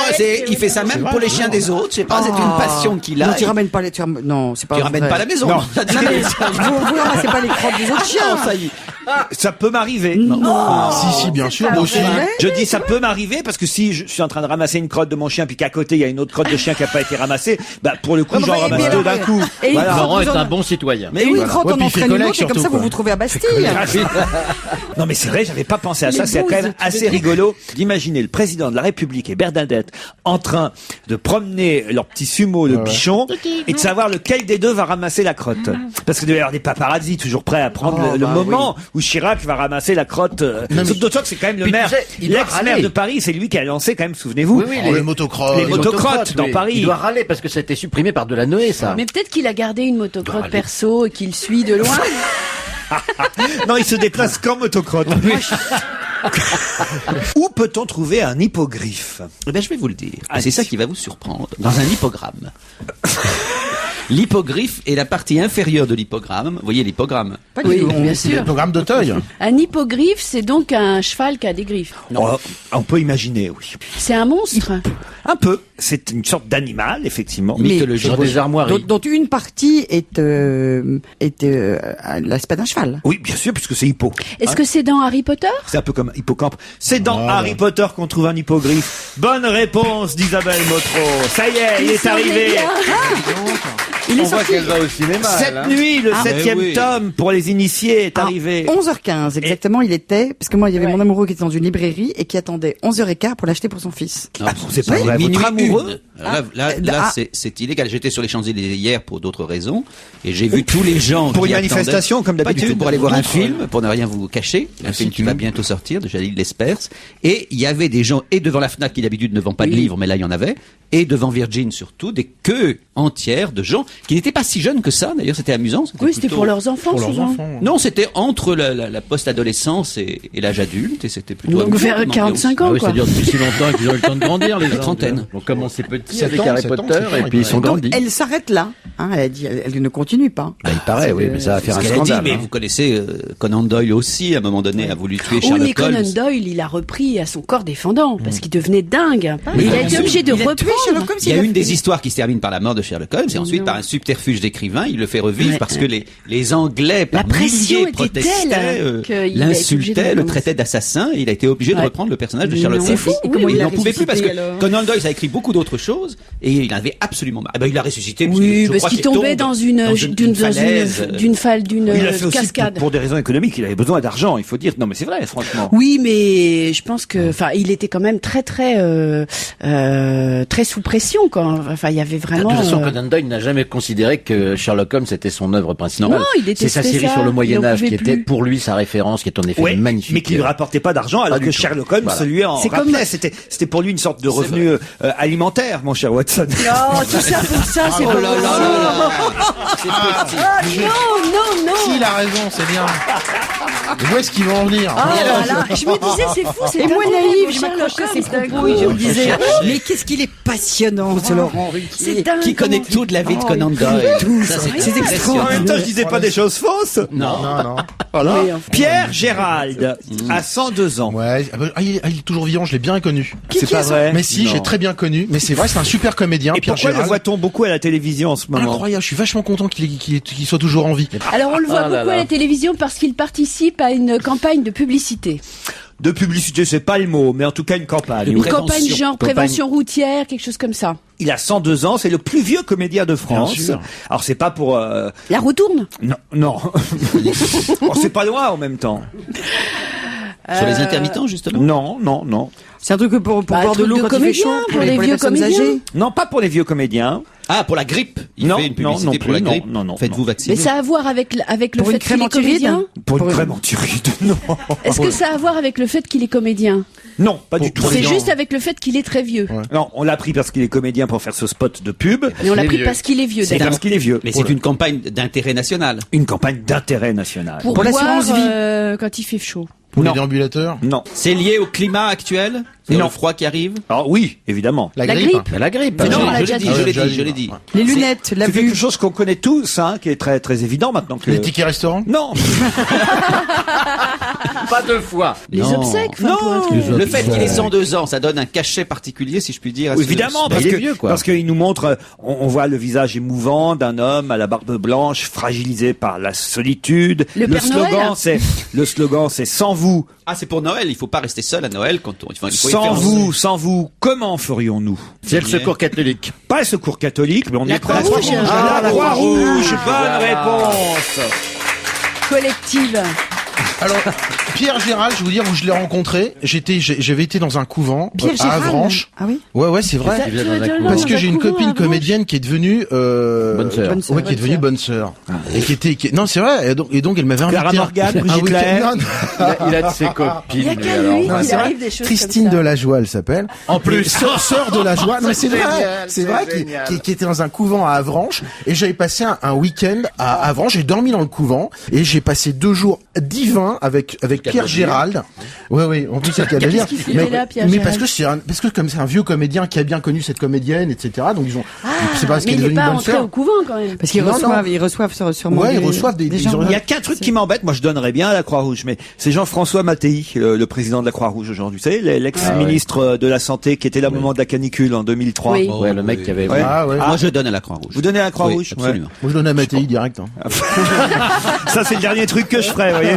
il fait ça même pour les chiens des autres. Je sais pas, c'est une passion qu'il Non, a. tu ramènes pas les. Non, c'est pas. Tu ramènes vrai. pas à la maison. Non. Ça dit- Non, mais vous ramassez pas les crottes des autres chiens. ça y est. Ça peut m'arriver. Si bien sûr, moi aussi. Je dis ça peut m'arriver parce que si je suis en train de ramasser une crotte de mon chien puis qu'à côté il y a une autre crotte de chien qui a pas été ramassée, bah pour le coup Ouais, j'en mais ramasse bien, deux ouais. d'un coup. Et Voilà. une Laurent est crotte, un bon citoyen. Et une voilà. crotte Ouais, en puis il fait entraîne une collègue autre et comme ça surtout, vous quoi. vous trouvez à Bastille. Non mais c'est vrai, j'avais pas pensé à ça. Les C'est quand bons, même tu assez veux dire. rigolo d'imaginer le président de la République et Bernadette en train de promener leur petit sumo, le bichon, et de savoir lequel des deux va ramasser la crotte. Parce que il doit y avoir des paparazzis toujours prêts à prendre Oh, le bah moment où Chirac va ramasser la crotte. D'autant que c'est quand même le Puis tu maire, sais, il doit l'ex-maire râler. de Paris, c'est lui qui a lancé quand même, souvenez-vous. Oh, le motocross. Les motocrottes dans oui. Paris. Il doit râler parce que ça a été supprimé par Delanoë, ça. Mais peut-être qu'il a gardé une motocrotte perso et qu'il suit de loin. Non, il se déplace qu'en motocrotte. Où peut-on trouver un hippogriffe? Eh ben, je vais vous le dire. Allez. C'est ça qui va vous surprendre. Dans un hippogramme. L'hippogriffe est la partie inférieure de l'hippogramme. Vous voyez l'hippogramme? Pas du Oui, tout. bien Le sûr. programme d'Auteuil. Un hippogriffe, c'est donc un cheval qui a des griffes. Oh, on peut imaginer, oui. C'est un monstre. Un peu. C'est une sorte d'animal, effectivement. Mythologie. Dans des armoiries. Dont une partie est à l'aspect d'un cheval. Oui, bien sûr, puisque c'est hippo. Est-ce que c'est dans Harry Potter? C'est un peu comme hippocampe. C'est dans Harry Potter qu'on trouve un hippogriffe. Bonne réponse d'Isabelle Motro. Ça y est, il est arrivé. Il est On voit sorti qu'elle va au cinéma. Cette elle, hein. nuit, le Ah, 7e mais oui. tome pour les initiés est à arrivé. 11h15 exactement. Il était parce que moi il y avait mon amoureux qui était dans une librairie et qui attendait 11h15 pour l'acheter pour son fils. Ah, c'est pas vrai, Minuit votre amoureux. une. Alors là, c'est illégal. J'étais sur les Champs-Élysées hier pour d'autres raisons et j'ai vu tous les gens Pour qui une manifestation, attendaient. comme Pas d'habitude. du tout, pour aller voir un D'autres, film, pour ne rien vous cacher, un film qui va bientôt sortir de Jalil Lespers. Et il y avait des gens, et devant la Fnac qui d'habitude ne vend pas de livres, mais là il y en avait, et devant Virgin surtout, des queues entières de gens qui n'étaient pas si jeunes que ça. D'ailleurs, c'était amusant. Oui, c'était plutôt- pour leurs enfants Pour leurs souvent. enfants. Non, c'était entre la post-adolescence et l'âge adulte, et c'était plutôt Donc amusant vers comme 45 Ah ans, oui, quoi. ça dure depuis si longtemps qu'ils ont eu le temps de grandir, les gens. Trentaine. Donc commencé petit 7 avec ans, Harry 7 ans, Potter 7 ans, et puis ils sont Donc grandis. elle s'arrête là. Hein, elle ne continue pas. Bah, il paraît, oui, mais ça va faire Ce un qu'elle a dit, scandale. mais hein. vous connaissez Conan Doyle aussi, à un moment donné, a voulu tuer Oui, Sherlock mais Conan Holmes. Doyle, il a repris à son corps défendant parce qu'il devenait dingue. Oui, Il a bien été sûr. obligé de Il a tué reprendre. Sherlock Holmes, Il y a il a une des fait- histoires qui se termine par la mort de Sherlock Holmes et ensuite Non. par un subterfuge d'écrivain, il le fait revivre parce que les Anglais, par La pression milliers, était telle protestaient, qu'il a été obligé de l'insultaient, le recommencer. traitaient d'assassin et il a été obligé de Ouais. reprendre le personnage de Mais Sherlock non. Holmes. C'est fou. Et Comment il il a n'en pouvait plus parce que ressuscité, alors Conan Doyle a écrit beaucoup d'autres choses et il avait absolument marre. Eh ben, il a ressuscité parce Oui, que je mais crois crois qui qu'il tombait tombe dans une falaise. d'une Il l'a fait aussi cascade. pour des raisons économiques. Il avait besoin d'argent, il faut dire. Non, mais c'est vrai, franchement. Oui, mais je pense que, enfin, il était quand même très sous pression, quand. Enfin, il y avait De vraiment. toute façon, Conan Doyle n'a jamais considéré que Sherlock Holmes était son œuvre principale. Non, il C'est détestait sa série ça, sur le il en Moyen-Âge qui pouvait était plus. pour lui sa référence, qui est en effet Ouais, magnifique. mais qui ne rapportait pas d'argent, alors Pas que du tout. Sherlock Holmes, Voilà. lui, en C'est comme- rappelait. C'était pour lui une sorte de revenu alimentaire, mon cher Watson. Non, tout ça pour ça, c'est Oh pas là là là là. C'est petit. Ah, non. Si, il a raison, c'est bien. Et où est-ce qu'ils vont en venir Ah, voilà. Je me disais, c'est fou, c'est Et moi incroyable, naïve, je Sherlock m'accrochais à ses Holmes, d'un propos coup. et je me disais, cherchais. mais qu'est-ce qu'il est passionnant, ce Laurent Ruquier. C'est dingue. Qui connaît comment- tout de la vie de Oh, Conan Doyle. tout, Ça, c'est c'est extraordinaire. En même temps, je disais pas des choses fausses. Non. Non. Voilà. Oui, enfin. Pierre Gérald a 102 ans. Ouais, il est toujours vivant, je l'ai bien connu. C'est pas vrai. Mais si, Non. j'ai très bien connu. Mais c'est vrai, c'est un super comédien. Et Pierre pourquoi le Gérald. voit-on beaucoup à la télévision en ce moment? Incroyable, je suis vachement content qu'il soit toujours en vie. Alors, on le voit Ah là beaucoup à là. la télévision parce qu'il participe à une campagne de publicité. De publicité, c'est pas le mot, mais en tout cas une campagne. De Une prévention. campagne genre Campagne. prévention routière, quelque chose comme ça. Il a 102 ans, c'est le plus vieux comédien de France. sûr. Alors c'est pas pour... La roue tourne. Non. Bon, c'est pas loin en même temps. Sur les intermittents, justement. Non. C'est un truc pour Bah, boire de truc l'eau de quand il fait chaud, comédien, pour les vieux personnes comédiens. âgées. Non, pas pour les vieux comédiens. Ah, pour la grippe. Il Non, fait une publicité non, non pour la plus, grippe. non, Faites-vous non. vacciner. Mais ça a à voir avec le Pour une fait qu'il crème est anti-rides comédien. Pour une crème anti-rides, non. Est-ce que ça a à voir avec le fait qu'il est comédien? Non, pas du tout. C'est juste avec le fait qu'il est très vieux. Non, on l'a pris parce qu'il est comédien pour faire ce spot de pub. Et on l'a Il est pris vieux. parce qu'il est vieux, C'est d'ailleurs. parce qu'il est vieux. Mais c'est une campagne d'intérêt national. Une campagne d'intérêt national. Pour Pour boire l'assurance vie. quand il fait chaud. Pour Non. les déambulateurs. Non. C'est lié au climat actuel. C'est Non. le froid qui arrive. Alors oui, évidemment. La grippe. Mais la grippe. Mais non, on l'a je déjà l'ai dit, dit. je l'ai Ah, dit, je l'ai dit. Les lunettes, la C'est vue. quelque chose qu'on connaît tous, hein, qui est très très évident maintenant que. Les tickets restaurants. Non. Pas deux fois. Les Non. obsèques. enfin, pour un truc. Le fait qu'il ait 102 ans, ça donne un cachet particulier, si je puis dire. à Oui, ce- évidemment, Bah, parce il est que vieux, quoi. parce qu'il nous montre, on voit le visage émouvant d'un homme à la barbe blanche, fragilisé par la solitude. Le Père Noël. Le slogan, c'est sans vous, Ah, c'est pour Noël. Il faut pas rester seul à Noël quand il faut y faire sans vous, comment ferions-nous? C'est le secours catholique. Pas le secours catholique, mais on La est presque. Croix-Rouge. Ah, la Croix-Rouge, bonne Ah. réponse. Collective. Alors, Pierre Gérald, je vais vous dire où je l'ai rencontré. J'avais été dans un couvent Pierre à Gérald. Avranches. Ah oui. Ouais, c'est vrai. Il vient dans un Parce que Dans j'ai un une couvent copine à Avranches. comédienne qui est devenue Bonne sœur. Bonne sœur. ouais, qui est devenue bonne sœur et non, c'est vrai. Et donc elle m'avait invité. Clara Morgan, un Brigitte week-end- Lahaie. non, non. Il a de ses copines. Il y a lui, qu'à alors. lui Non, qu'il c'est vrai. arrive des choses Christine comme ça. Delajoie, elle s'appelle. En plus. Sœur de la joie. Non, mais c'est vrai. génial, C'est c'est vrai génial. qui était dans un couvent à Avranches. Et j'avais passé un week-end à Avranches. J'ai dormi dans le couvent. Et j'ai passé 2 jours divins avec Pierre Gérald. Ouais. En plus, c'est le cas de le dire. Qu'est-ce qu'il fait là, Pierre mais Gérald parce que comme c'est un vieux comédien qui a bien connu cette comédienne, etc. Donc ils ont, c'est parce Mais qu'il est il n'est devenu pas bonne entré sœur. au couvent quand même. Parce qu'ils Non, reçoivent sûrement. Ouais, ils des- reçoivent des gens. gens. Il y a qu'un truc qui m'embête, moi je donnerais bien à la Croix-Rouge, mais c'est Jean-François Mattei, le président de la Croix-Rouge aujourd'hui. Vous savez, l'ex-ministre de la Santé qui était là au moment de la canicule en 2003. Oui. Ouais, le mec qui avait. Ouais. Ah ouais. Moi, je donne à la Croix-Rouge. Vous donnez à la Croix-Rouge? Oui, absolument. Moi je donne à Mattei direct. Hein. Ça, c'est le dernier truc que je ferais, vous voyez.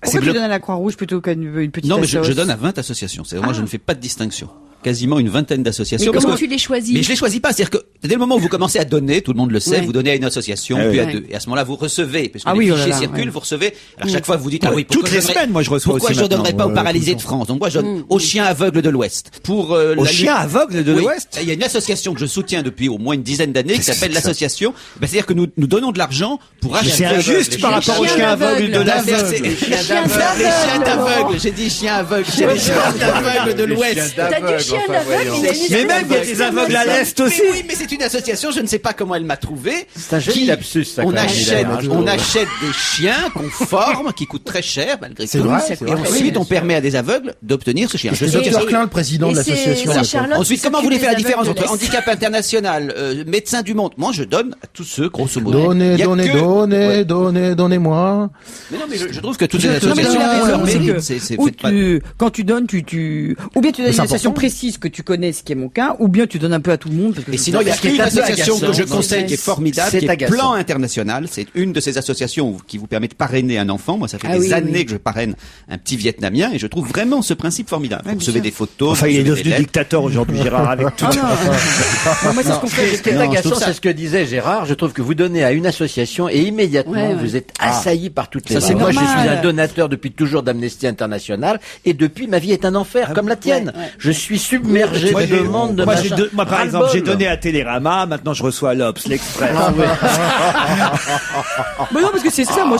Pourquoi tu donnes à la Croix-Rouge plutôt qu'à une petite Non, mais je assoce donne à 20 associations. C'est moi, je ne fais pas de distinction. Quasiment une vingtaine d'associations. Mais comment parce que- tu les choisis? Mais je les choisis pas. C'est-à-dire que dès le moment où vous commencez à donner, tout le monde le sait, Ouais. vous donnez à une association, Ah puis à oui. 2. Et à ce moment-là, vous recevez, parce que Ah les oui, oh là fichiers là, circulent, ouais. vous recevez. Alors chaque fois, vous dites, ah oui, Toutes pourquoi les je donnerais- semaines, moi, je reçois Pourquoi aussi je donnerais pas maintenant, aux paralysés tout de le France? Donc moi, je donne aux chiens aveugles de l'Ouest. Pour Aux chiens aveugles de Oui. l'Ouest? Il y a une association que je soutiens depuis au moins une dizaine d'années qui Qu'est-ce que s'appelle c'est que ça l'association. Ben, c'est-à-dire que nous donnons de l'argent pour acheter. C'est injuste par rapport aux chiens chiens aveugles de aveugles. la C'est- Les chiens chiens d'aveugles, les chiens d'aveugles, d'aveugles. J'ai dit chiens aveugles, j'ai dit chiens d'aveugles de l'Ouest. T'as du chien d'aveugle, il a une Mais même, il y a des aveugles à l'Est aussi. Mais oui, mais c'est une association, je ne sais pas comment elle m'a trouvé. C'est un joli Qui- lapsus, ça, On quand même, achète, il a- on achète des chiens qu'on forme, qui coûtent très cher, malgré tout. C'est vrai, c'est Et vrai. ensuite, on permet à des aveugles d'obtenir ce chien. Je C'est soutiens Dr ça. Klein, le président de Et c'est l'association. à l'époque. Charlotte Ensuite, qui comment vous voulez s'occupe faire la des différence aveugles entre de l'Est. handicap international, médecin du monde? Moi, je donne à tous ceux, grosso modo. Donnez, Il y a donnez, que- Ouais. donnez-moi. Mais non, mais je trouve que toutes les Non, mais associations tu as ont raison, leur c'est mérite. que- C'est Ou faites pas- quand tu donnes, ou bien tu donnes c'est une association important. précise que tu connais, ce qui est mon cas, ou bien tu donnes un peu à tout le monde. Parce que Et sinon, il y a inscrit une association que je conseille, qui est formidable, C'est qui est agaçant. Plan International. C'est une de ces associations qui vous permet de parrainer un enfant. Moi, ça fait des années que je parraine un petit Vietnamien et je trouve vraiment ce principe formidable. Vous recevez des photos. Enfin, il est vous recevez devenu des lettres. dictateur aujourd'hui, Gérard, avec tout. Moi, c'est ce qu'on fait. Ce qui est agaçant, c'est ce que disait Gérard. Je trouve que vous donnez à une association et immédiatement vous êtes assailli par toutes les Ça, c'est mains. Moi, je normal. suis un donateur depuis toujours d'Amnesty International et depuis ma vie est un enfer comme la tienne. Je suis submergé de demandes de Moi, machin. moi, par exemple, j'ai donné à Télérama, maintenant je reçois l'Obs, l'Express. Mais non, parce que c'est ça. Moi,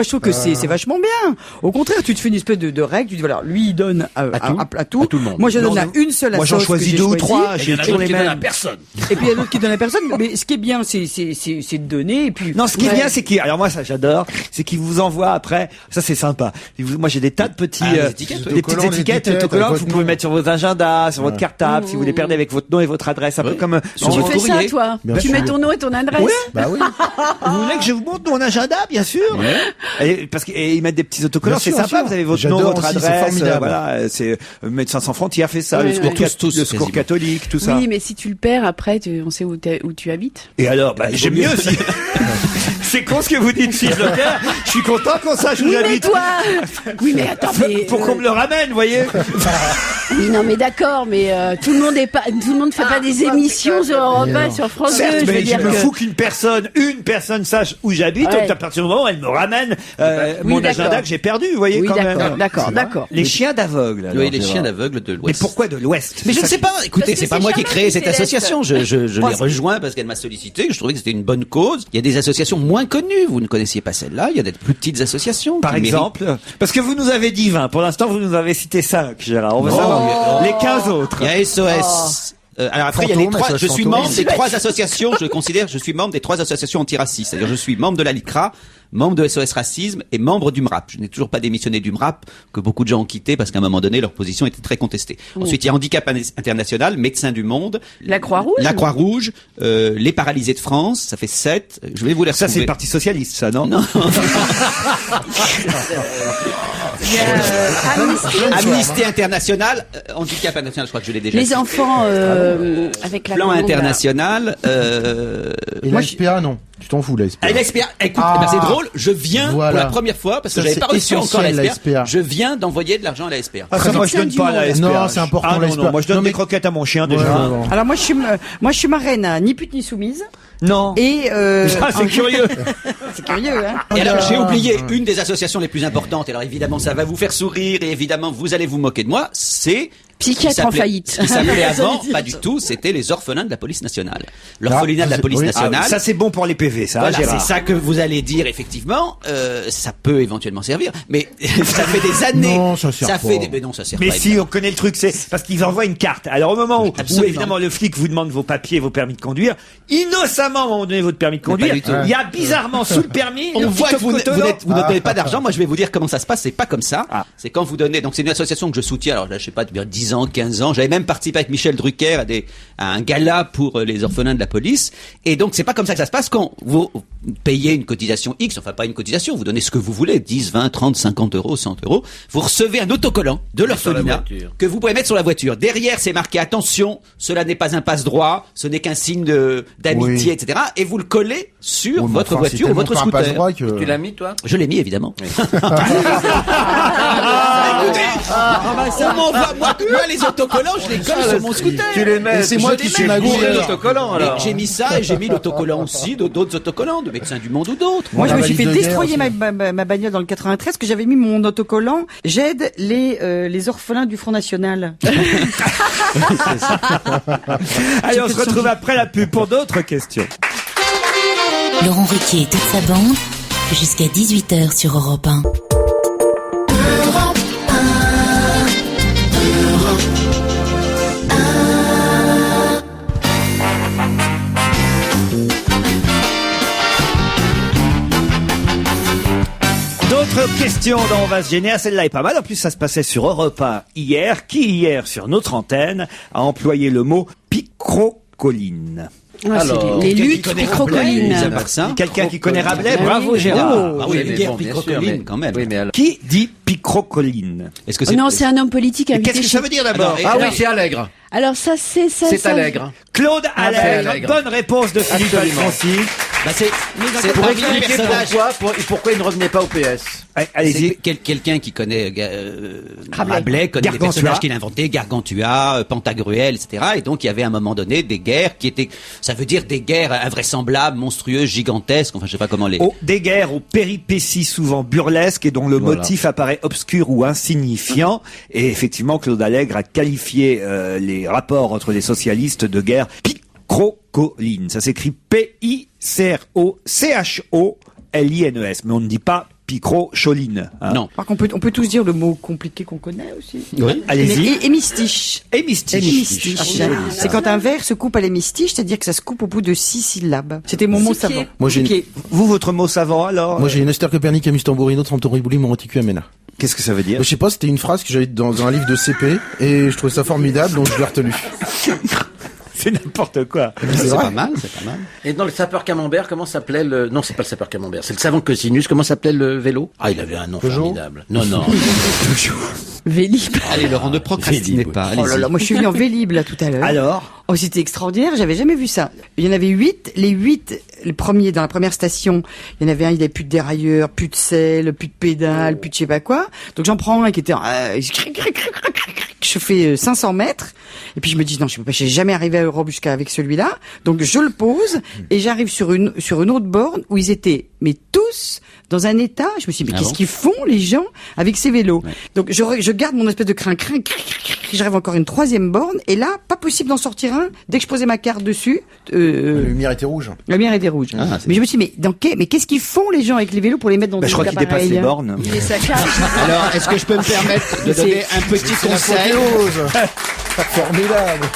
je trouve que c'est vachement bien. Au contraire, tu te fais une espèce de règle. Tu dis voilà, lui il donne à tout le monde. Moi, je donne à une seule Moi, j'en assoce choisis que j'ai 2 ou choisie. 3. Il y en a toujours d'autres les qui donnent à mêmes. personne. Et puis il y a d'autres qui donnent à personne. Mais ce qui est bien, c'est de donner. Et puis Non, ce qui est bien, c'est qu'il, alors moi, ça, j'adore, c'est qu'il vous envoie après, ça, c'est sympa. Moi, j'ai des tas de petits, des étiquettes, des petites étiquettes, autocollants que vous pouvez mettre sur vos agendas, sur votre cartable, si vous les perdez avec votre nom et votre adresse, un peu comme, Sur Tu votre fais ça, courrier. toi? Bien Tu sûr. mets ton nom et ton adresse? Ouais. Bah oui. Vous voulez que je vous montre mon agenda, bien sûr. Et parce qu'ils mettent des petits autocollants, Bien c'est sûr, sympa. sûr. Vous avez votre J'adore nom, votre aussi, c'est adresse. formidable. Voilà, c'est Médecins sans frontières fait ça, Ouais, le secours, ouais. Tous, le secours quasiment. catholique, tout ça. Oui, mais si tu le perds après, on sait où tu habites. Et alors, j'aime mieux aussi. C'est con ce que vous dites, Philippe Leclerc. Je suis content qu'on sache où Oui, mais j'habite. toi! Oui, mais attends, mais. Pour qu'on me le ramène, vous voyez. Oui, non, mais d'accord, mais tout le monde ne fait pas des émissions sur Europe 1, sur France 2. Certes, Je veux mais je dire me que. fous qu'une personne sache où j'habite. Ouais. À partir du moment où elle me ramène mon d'accord. agenda que j'ai perdu, vous voyez Oui, quand même. d'accord. Les chiens d'aveugle. alors, Oui, les Gérard. chiens d'aveugle de Mais l'Ouest. pourquoi de l'Ouest? Mais je ne sais pas. Écoutez, Parce c'est que pas c'est moi qui ai Charlotte créé qui cette céleste. association. Je l'ai rejoint parce qu'elle m'a sollicité. Je trouvais que c'était une bonne cause. Il y a des associations moins connues. Vous ne connaissiez pas celle-là. Il y a des plus petites associations. Par qui méritent- exemple, parce que vous nous avez dit 20. Pour l'instant, vous nous avez cité 5, Gérard. On veut savoir les 15 autres. Il y a SOS. Alors après, il y a les Fantôme, trois. SOS Je suis Fantôme. membre des 3 associations. Je considère, je suis membre des 3 associations antiracistes. C'est-à-dire, je suis membre de la LICRA, membre de SOS Racisme et membre du MRAP. Je n'ai toujours pas démissionné du MRAP, que beaucoup de gens ont quitté parce qu'à un moment donné, leur position était très contestée. Ensuite, il y a Handicap International, Médecins du Monde, La Croix-Rouge? la Croix-Rouge, les Paralysés de France. Ça fait 7. Je vais vous les Ça, retrouver. c'est le Parti Socialiste, ça, non? Non. Il y a, Amnesty. Amnesty International, Handicap International, je crois que je l'ai déjà Les cité. enfants avec la Plan commande, là. international. Et la SPA, non. Tu t'en fous, la SPA. Ah, l'SPA, écoute, Ah. eh ben, c'est drôle, je viens Voilà. pour la première fois, parce que Ça, j'avais c'est pas reçu encore essentiel, la la SPA, SPA. je viens d'envoyer de l'argent à la SPA. Ah, ça, moi, je donne pas à la SPA. Non, c'est important, Ah, la non, SPA. non, moi, je donne Non, des mais- croquettes à mon chien, déjà. Ouais, non. Alors moi je suis marraine à Ni pute ni soumise. Non. Et Ah, c'est curieux. c'est curieux, hein. Et alors, j'ai oublié une des associations les plus importantes, alors évidemment, ça va vous faire sourire, et évidemment, vous allez vous moquer de moi, c'est... Psychiatre en faillite. Qui s'appelait avant, pas du tout, c'était les orphelins de la police nationale. L'orphelinat de la police oui. nationale. Ah, ça, c'est bon pour les PV, ça, Voilà, Gérard. c'est ça que vous allez dire effectivement. Ça peut éventuellement servir, mais ça fait des années. Non, ça sert pas. Mais non, ça sert Mais pas. si, on connaît le truc, c'est parce qu'ils envoient une carte. Alors au moment où Absolument. évidemment le flic vous demande vos papiers, vos permis de conduire, innocemment, à un moment donné, votre permis de conduire, pas du tout. il y a bizarrement sous le permis, On le voit petit que vous autocollant. ne donnez pas d'argent. Moi, je vais vous dire comment ça se passe. C'est pas comme ça. Ah. C'est quand vous donnez. Donc, c'est une association que je soutiens. Alors là, je sais pas, depuis 10 ans, 15 ans. J'avais même participé avec Michel Drucker à un gala pour les orphelins de la police. Et donc, c'est pas comme ça que ça se passe. Quand vous payez une cotisation X, enfin pas une cotisation, vous donnez ce que vous voulez, 10, 20, 30, 50 euros, 100 euros, vous recevez un autocollant de l'orphelinat voiture. que vous pouvez mettre sur la voiture. Derrière, c'est marqué attention, cela n'est pas un passe-droit, ce n'est qu'un signe d'amitié, Oui. etc. Et vous le collez sur Oui, mais votre enfin, voiture c'est ou votre tellement pas un scooter. passe-droit que- Tu l'as mis, toi? Je l'ai mis, évidemment. On m'envoie, moi, les autocollants, je les colle sur mon scooter. Tu les mets. Et c'est moi qui suis magouré. magouré. Autocollant, Mais alors. j'ai mis ça et j'ai mis l'autocollant aussi, d'autres autocollants, de Médecins du Monde ou d'autres. Moi, je la me suis fait valise de destroyer guerre ma bagnole dans le 93 que j'avais mis mon autocollant. J'aide les orphelins du Front National. Allez, on se retrouve après la pub pour d'autres questions. Laurent Ruquier et toute sa bande, jusqu'à 18h sur Europe 1. D'autres questions dont on va se gêner. Ah, celle-là est pas mal. En plus, ça se passait sur Europe 1 hier. Qui hier, sur notre antenne, a employé le mot picrocolline? Ah, Alors, c'est les quelqu'un qui luttes connaît picrocolines. Rabelais, à part ça. Quelqu'un qui connaît Rabelais, Ah oui. bravo Gérard. Ah oui, mais guerre bon, bien sûr, picrocolline, mais- quand même. Oui, mais alors... Qui dit picrocolline? Est-ce que Oh non, c'est un homme politique Et invité qu'est-ce que chez- ça veut dire d'abord? Ah oui, c'est Allègre. Alors ça, c'est ça. C'est ça- Allègre. Claude c'est Allègre. Allègre. Bonne réponse de Philippe Absolument. Alfonsi. Bah, c'est Pour parmi les expliquer personnages. pourquoi il ne revenait pas au PS. Allez-y. C'est quelqu'un qui connaît Rabelais. Rabelais, connaît les Gargantua. personnages qu'il a inventés, Gargantua, Pantagruel, etc. Et donc il y avait à un moment donné des guerres qui étaient, ça veut dire des guerres invraisemblables, monstrueuses, gigantesques. Enfin, je sais pas comment les. Des guerres aux péripéties souvent burlesques et dont le Voilà. motif apparaît obscur ou insignifiant. Et effectivement, Claude Allègre a qualifié les rapports entre les socialistes de guerre picrocolline. Ça s'écrit P-I-C-R-O-C-H-O-L-I-N-E-S. Mais on ne dit pas picrocholine. Hein. Non. Par contre, on peut tous dire le mot compliqué qu'on connaît aussi. Oui. Allez-y. Hémistiche. Hémistiche. C'est quand un vers se coupe à l'hémistiche, c'est-à-dire que ça se coupe au bout de 6 syllabes. C'était mon mot Six pieds. savant. Moi, j'ai une- Pied. Vous, votre mot savant alors? Moi j'ai une Esther Copernic, Amus Tambourino, Trantoribuli, Moronticu, Amena. Qu'est-ce que ça veut dire? Je sais pas, c'était une phrase que j'avais dans un livre de CP et je trouvais ça formidable, donc je l'ai retenu. C'est n'importe quoi. C'est vrai. pas mal, c'est pas mal. Et dans le sapeur camembert, comment s'appelait le... Non, c'est pas le sapeur camembert, c'est le savant cosinus. Comment s'appelait le vélo? Ah, il avait un nom Peugeot. formidable. Non. Vélib. Allez, Laurent, ne procrastinez pas. Oh là Allez-y. là, moi je suis venu en Vélib là tout à l'heure. Alors? Oh, c'était extraordinaire, j'avais jamais vu ça. Il y en avait 8, les 8, le premier, dans la première station, il y en avait un, il avait plus de dérailleur, plus de selle, plus de pédale, plus de je sais pas quoi. Donc j'en prends un qui était, je fais 500 mètres, et puis je me dis, non, je suis jamais arrivé à Europe jusqu'à avec celui-là. Donc je le pose, et j'arrive sur une autre borne où ils étaient, mais tous, dans un état, je me suis dit, mais Ah qu'est-ce bon qu'ils font, les gens, avec ces vélos? Donc je garde mon espèce de crin-crin, j'arrive encore une troisième borne, et là, pas possible d'en sortir un. Dès que je posais ma carte dessus, La lumière était rouge. la lumière était rouge. Ah, c'est Mais je me suis dit, mais qu'est-ce qu'ils font les gens avec les vélos pour les mettre dans Ben, des je crois qu'il dépasse les bornes. Il est saccage. Alors, est-ce que je peux me permettre de donner un petit conseil? Formidable.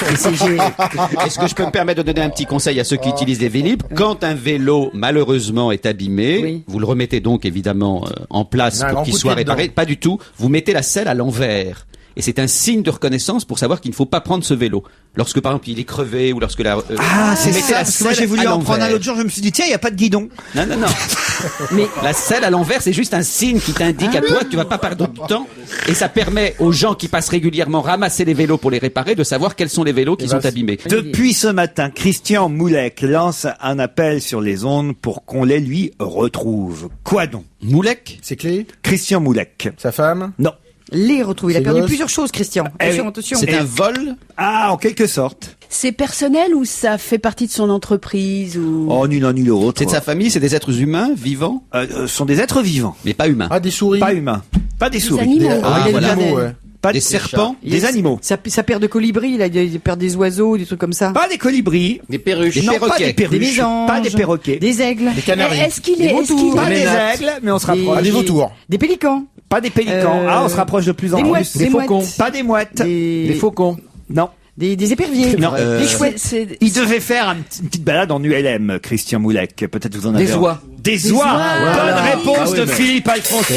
Est-ce que je peux me permettre de donner un petit conseil à ceux qui utilisent des Vélib? Quand un vélo, malheureusement, est abîmé, Oui. vous le remettez donc évidemment en place Un pour grand qu'il coup de soit pied réparé. dedans. Pas du tout. Vous mettez la selle à l'envers. Et c'est un signe de reconnaissance pour savoir qu'il ne faut pas prendre ce vélo. Lorsque, par exemple, il est crevé ou lorsque la... Ah, c'est vous mettez ça, la parce que moi j'ai selle voulu à en prendre un l'envers. l'autre jour, je me suis dit, tiens, il n'y a pas de guidon. Non. Mais la selle à l'envers, c'est juste un signe qui t'indique à toi que tu vas pas perdre du temps. Et ça permet aux gens qui passent régulièrement ramasser les vélos pour les réparer de savoir quels sont les vélos qui sont abîmés. Depuis ce matin, Christian Moulec lance un appel sur les ondes pour qu'on les lui retrouve. Quoi donc? Moulec? C'est clé. Christian Moulec. Sa femme. Non. Les retrouver. Il a C'est perdu gosse. plusieurs choses, Christian. Attention, oui. attention. C'est un vol? Ah, en quelque sorte. C'est personnel ou ça fait partie de son entreprise ou... Oh, ni l'un ni l'autre. C'est de sa famille, c'est des êtres humains, vivants, Sont des êtres vivants. mais pas humains. Ah, des souris. Pas humains. Pas des souris. animaux. Des, Ah, des voilà. animaux, ouais. Pas Des serpents? Des animaux. Ça perd de colibris, là, il perd des oiseaux, des trucs comme ça. Pas des colibris. Des perruches. Des Non, pas perroquets. des perruches. Des mésanges. Pas des perroquets. Des aigles. Des canaris. Est-ce qu'il Des est... Est-ce qu'il vautours. Pas est... des ménates. aigles, mais on se Des- rapproche. Ah, des vautours. Des pélicans. Pas des pélicans. Ah, on se rapproche de plus en Des plus. mouettes. Des Des faucons. mouettes. Pas des mouettes. Des faucons. Non. Des éperviers. Non. Des chouettes. Il devait faire une petite balade en ULM, Christian Moulec. Peut-être vous en avez. Des oies. Des oies. Bonne réponse de Philippe Alfonsi.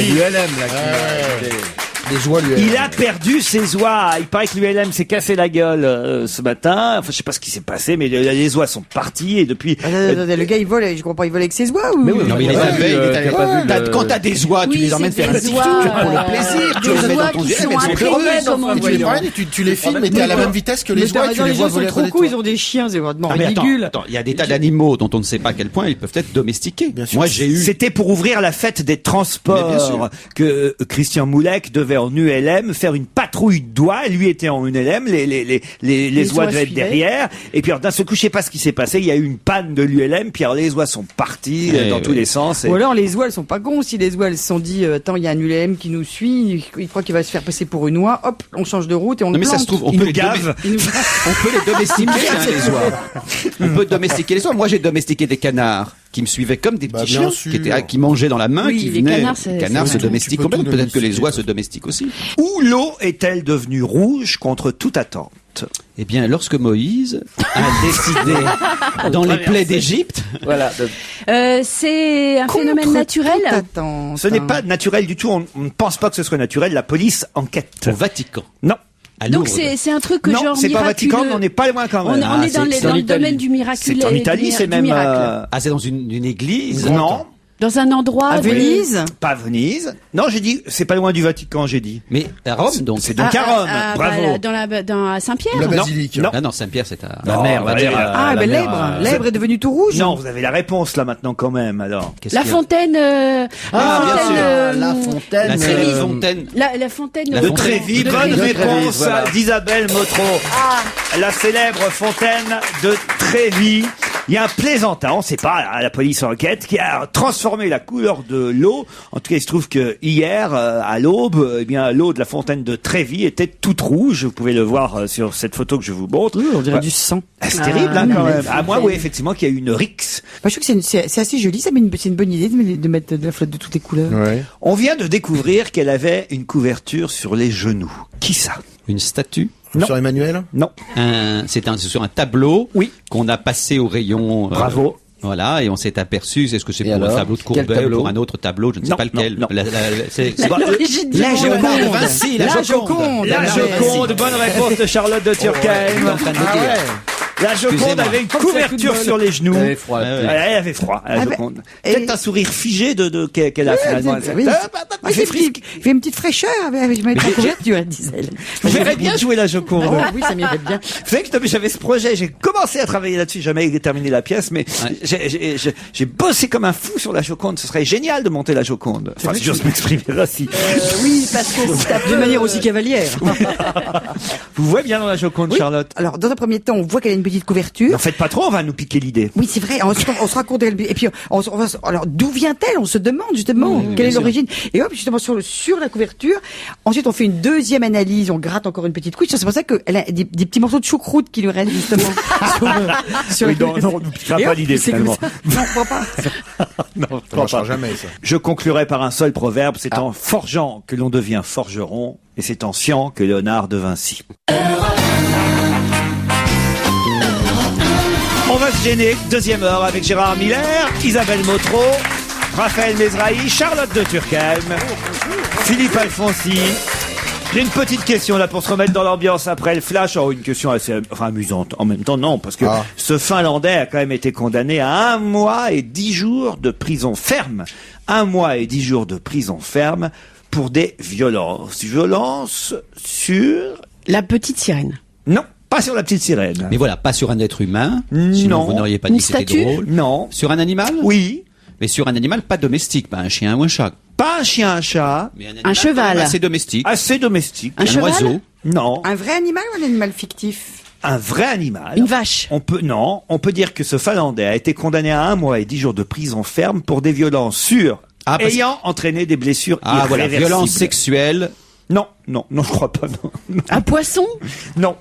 Des joies, lui. Il a perdu ses oies. Il paraît que l'ULM s'est cassé la gueule ce matin. Enfin, je sais pas ce qui s'est passé, mais les oies sont parties et depuis. Le gars, il vole, je comprends pas, il vole avec ses oies ou? Mais oui, Non, mais il les avait, il est allé- le- Quand t'as des oies, tu Oui, les emmènes c'est faire un des petit oies, tour pour le plaisir. Tu des les mets oies dans ton qui GM, sont elles sont imprégnées, heureuses. comme on Et tu les voyant. prends et tu les filmes, mais t'es à la même vitesse que les oies, et tu les vois voler à trop côté de cool, toi. ils ont des chiens, c'est vraiment Ah, mais ridicule. attends, il y a des tas d'animaux dont on ne sait pas à quel point ils peuvent être domestiqués. Bien sûr. Moi, j'ai eu... C'était pour ouvrir la fête des Mais bien transports sûr. que Christian Moulec devait en ULM faire une patrouille de doigts. Lui était en ULM, les oies oies devaient être suivaient. derrière. Et puis alors, d'un seul coup, je sais pas ce qui s'est passé. Il y a eu une panne de l'ULM. Puis alors, les oies sont parties dans tous les sens. Et- Ou alors les oies, elles sont pas cons. Si les oies, elles se sont dit, attends, il y a un ULM qui nous suit, il croit qu'il va se faire passer pour une oie, hop, on change de route et on Non le mais ça plante. se trouve, on Il peut nous les gave. Il nous- On peut les domestiquer, hein, les oies. On peut domestiquer les oies. Moi, j'ai domestiqué des canards qui me suivaient comme des Bah, petits bien chiens, sûr. qui mangeaient dans la main, Oui, qui les venaient. canards, Les canards c'est se tout, domestiquent tu peux complètement. tout Peut-être que les domestiquer, oies toi. se domestiquent aussi. Où l'eau est-elle devenue rouge contre toute attente? Eh bien, lorsque Moïse a décidé, dans les plaies d'Égypte, Voilà. C'est un phénomène naturel. Ce n'est pas naturel du tout. On ne pense pas que ce soit naturel. La police enquête. au Vatican, Non. Donc c'est un truc que non, genre c'est pas miraculeux. Vatican, mais on n'est pas loin quand même. On est dans le domaine du miraculeux. C'est en Italie, c'est même... c'est dans une église. Non. Dans un endroit... À Venise? Pas à Venise. Non, j'ai dit, c'est pas loin du Vatican, j'ai dit. Mais à Rome, donc. C'est donc à Rome. Bravo. Dans Saint-Pierre? La basilique. Non. Ah non, Saint-Pierre, c'est à... La mer, L'Èbre est devenu tout rouge. Non, vous avez la réponse là maintenant quand même, alors. La fontaine... bien sûr. La fontaine. La Trévis fontaine. La fontaine... De Trévis, bonne réponse voilà. d'Isabelle Motro. La célèbre fontaine de Trévis. Il y a un plaisantin, on sait pas, la police enquête, qui a transformé la couleur de l'eau. En tout cas, il se trouve que hier, à l'aube, eh bien, l'eau de la fontaine de Trévis était toute rouge. Vous pouvez le voir sur cette photo que je vous montre. On dirait du sang. C'est terrible, hein, quand même. À moins, oui, effectivement, qu'il y a eu une rixe. Je trouve que c'est assez joli, c'est une bonne idée de mettre de la flotte de toutes les couleurs. Ouais. On vient de découvrir qu'elle avait une couverture sur les genoux. Qui ça? Une statue. Non. Sur Emmanuel? Non. C'est sur un tableau. Oui. Qu'on a passé au rayon. Bravo. Voilà, et on s'est aperçu, est-ce que c'est Et pour alors, un tableau de quel Courbet ou tableau pour un autre tableau, je ne sais Non, pas lequel. non. La Léonard de Vinci, la Joconde. La Joconde, bonne réponse de Charlotte de Turckheim. en train de le dire. La Joconde Excusez-moi. avait une couverture sur les genoux. Elle avait froid. Elle avait froid, la Ah, Joconde. et- Peut-être un sourire figé qu'elle a finalement. Oui, Elle fait frisque. il fait une petite fraîcheur avec ma couverture, disait-elle. Vous verrez bien jouer la Joconde. Oui, ça m'irait bien. Vous savez que j'avais ce projet, j'ai commencé à travailler là-dessus, jamais terminé la pièce, mais j'ai bossé comme un fou sur la Joconde. Ce serait génial de monter la Joconde. Enfin, si j'ose m'exprimer ainsi. Oui, parce que c'est D'une manière aussi cavalière. Vous voyez bien dans la Joconde, Oui. Charlotte? Alors, dans un premier temps, on voit qu'elle a une petite couverture. N'en faites pas trop, on va nous piquer l'idée. Oui, c'est vrai. On se raconte. Et puis, alors, d'où vient-elle? On se demande justement quelle est l'origine. Et hop, justement sur la couverture. Ensuite, on fait une deuxième analyse. On gratte encore une petite couche. C'est pour ça qu'elle a des petits morceaux de choucroute qui lui restent justement sur Oui, la non, on ne piquera Et pas hop, l'idée c'est finalement. comme ça. Non, je crois pas. Non, je Ça crois marchera pas. jamais, ça. Je conclurai par un seul proverbe, c'est en forgeant que l'on devient forgeron, et c'est en sciant que Léonard de Vinci. On va se gêner, deuxième heure avec Gérard Miller, Isabelle Motro, Raphaël Mesrahi, Charlotte de Turckheim, Philippe Alfonsi. J'ai une petite question là pour se remettre dans l'ambiance après le flash. Oh, une question assez amusante. En même temps, non, parce que ce Finlandais a quand même été condamné à 1 mois et 10 jours de prison ferme. 1 mois et 10 jours de prison ferme pour des violences. Violences sur... la petite sirène. Non, pas sur la petite sirène. Mais voilà, pas sur un être humain. Non. Sinon, vous n'auriez pas dit Une que c'était statue drôle. Non. Sur un animal? Oui. Mais sur un animal pas domestique, pas un chien ou un chat. Pas un chien, un chat. Mais animal Un cheval. quand même assez domestique. Assez domestique. Un cheval oiseau. Non. Un vrai animal ou un animal fictif? Un vrai animal. Une vache. On peut dire que ce Finlandais a été condamné à 1 mois et 10 jours de prison ferme pour des violences sur Ah, parce- ayant entraîné des blessures Ah voilà, irréversibles. violence sexuelle. Non, je crois pas, non. Un poisson. Non.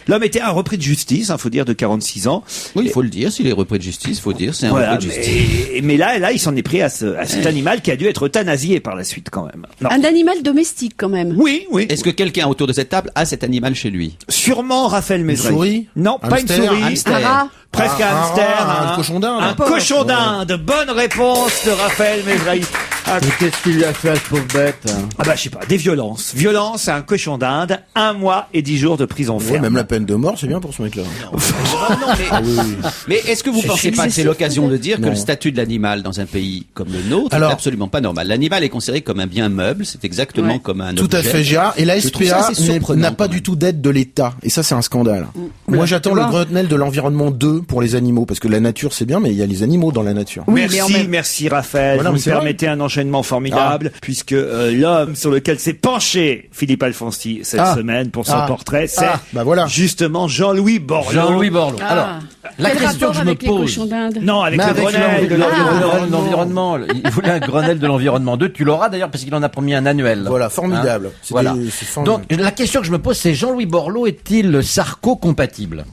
L'homme était un repris de justice, faut dire, de 46 ans. Oui, il faut le dire, s'il est repris de justice, faut dire, c'est un Voilà, repris de justice. mais là, il s'en est pris à cet animal qui a dû être euthanasié par la suite, quand même. Non. Un animal domestique quand même. Oui. Est-ce que quelqu'un autour de cette table a cet animal chez lui? Sûrement Raphaël Mesrahi. souris? Non, pas une Hamster? souris. Hamster. Un rat. Presque un hamster. Un cochon d'Inde. Un cochon d'Inde. Bonne réponse de Raphaël Mesrahi. Qu'est-ce qu'il lui a fait à ce pauvre bête? Ah bah je sais pas, des violences. Violence à un cochon d'Inde, 1 mois et 10 jours de prison Ouais, ferme. même la peine de mort, c'est bien pour ce mec-là. Mais est-ce que vous pensez pas que c'est l'occasion de dire que Non. le statut de l'animal dans un pays comme le nôtre Alors- est absolument pas normal? L'animal est considéré comme un bien meuble, c'est exactement Ouais. comme un Tout objet. à fait, Gérard. Et la Je trouve ça SPA assez surprenant, n'a pas quand du même. tout d'aide de l'État. Et ça, c'est un scandale. Moi, j'attends tu le vois. Grenelle de l'environnement 2 pour les animaux. Parce que la nature, c'est bien, mais il y a les animaux dans la nature. Oui, mais en même- Merci Raphaël. Voilà, Vous mais me c'est vrai. permettez un enchaînement formidable, puisque l'homme sur lequel s'est penché Philippe Alfonsi cette Ah. semaine pour son Ah. portrait, c'est Ah, bah voilà. justement Jean-Louis Borloo. Jean-Louis Borloo. Ah. Alors, la Quel question rapport que je me avec les pose. cochons d'Inde? Non, avec Mais le avec Grenelle de l'environnement. Il voulait un Grenelle de l'environnement 2. Tu l'auras d'ailleurs parce qu'il en a promis un annuel. Voilà, formidable. Hein, voilà. C'est formidable. Donc, la question que je me pose, c'est Jean-Louis Borloo est-il Sarko-compatible?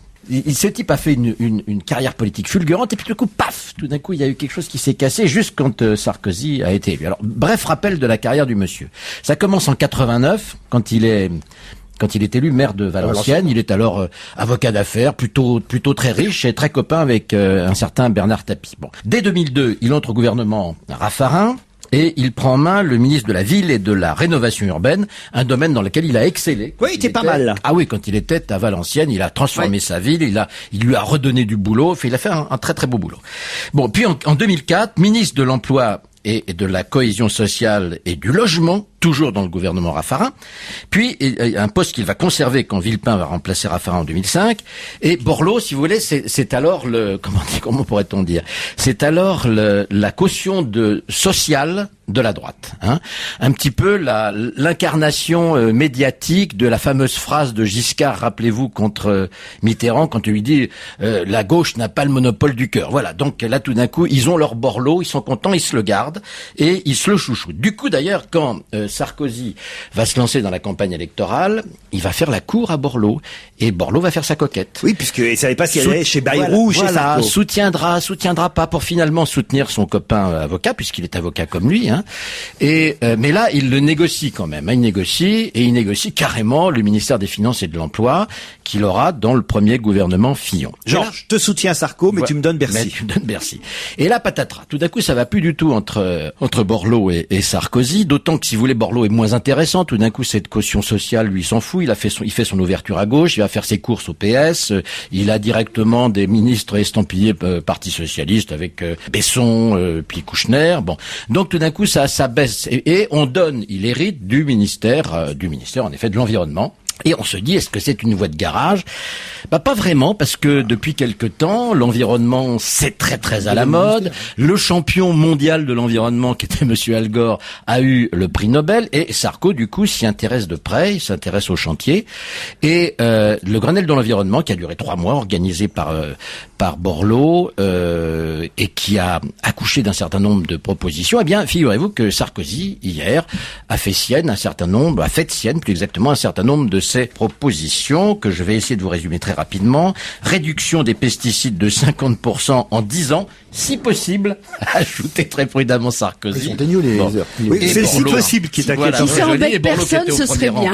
Ce type a fait une carrière politique fulgurante et puis tout d'un coup, il y a eu quelque chose qui s'est cassé juste quand Sarkozy a été élu. Alors, bref rappel de la carrière du monsieur. Ça commence en 89, quand il est élu maire de Valenciennes. Il est alors avocat d'affaires, plutôt très riche et très copain avec un certain Bernard Tapie. Bon, dès 2002, il entre au gouvernement Raffarin. et il prend en main le ministre de la Ville et de la Rénovation urbaine, un domaine dans lequel il a excellé. Oui, il était pas mal. Ah oui, quand il était à Valenciennes, il a transformé sa ville, il lui a redonné du boulot, il a fait un très très beau boulot. Bon, puis en 2004, ministre de l'Emploi et de la cohésion sociale et du logement, toujours dans le gouvernement Raffarin, puis un poste qu'il va conserver quand Villepin va remplacer Raffarin en 2005, et Borloo, si vous voulez, c'est alors comment pourrait-on dire, c'est alors la caution sociale de la droite, hein. Un petit peu l'incarnation médiatique de la fameuse phrase de Giscard, rappelez-vous, contre Mitterrand, quand il lui dit la gauche n'a pas le monopole du cœur. Voilà, donc là tout d'un coup, ils ont leur Borloo, ils sont contents, ils se le gardent et ils se le chouchoutent. Du coup d'ailleurs, quand Sarkozy va se lancer dans la campagne électorale, il va faire la cour à Borloo et Borloo va faire sa coquette. Oui, puisqu'il savait pas s'il allait chez Bayrou ou chez Sarko. Soutiendra pas pour finalement soutenir son copain avocat, puisqu'il est avocat comme lui, hein. Et mais là, il le négocie quand même. Il négocie carrément le ministère des Finances et de l'Emploi qu'il aura dans le premier gouvernement Fillon. Genre, je te soutiens Sarko, mais tu me donnes Bercy. Mais tu me donnes Bercy. Et là, patatras. Tout d'un coup, ça va plus du tout entre Borloo et Sarkozy. D'autant que, si vous voulez, Borloo est moins intéressant. Tout d'un coup, cette caution sociale, lui, s'en fout. Il fait son ouverture à gauche. Il va faire ses courses au PS. Il a directement des ministres estampillés Parti socialiste avec Besson, puis Kouchner. Bon. Donc, tout d'un coup, ça baisse. Et il hérite du ministère, en effet, de l'environnement. Et on se dit, est-ce que c'est une voie de garage? Pas vraiment, parce que depuis quelque temps, l'environnement, c'est très très à la mode. Le champion mondial de l'environnement, qui était Monsieur Al Gore, a eu le prix Nobel, et Sarko, du coup, s'y intéresse de près, il s'intéresse au chantier. Et le Grenelle de l'environnement, qui a duré 3 mois, organisé par Borloo, et qui a accouché d'un certain nombre de propositions, eh bien, figurez-vous que Sarkozy, hier, a fait sienne un certain nombre de ces propositions, que je vais essayer de vous résumer très rapidement. Réduction des pesticides de 50% en 10 ans, si possible, ajouté très prudemment Sarkozy. Ils sont téniaux, les heures. Oui, c'est si possible qui est inquiétant. Si ça embête personne, ce serait bien.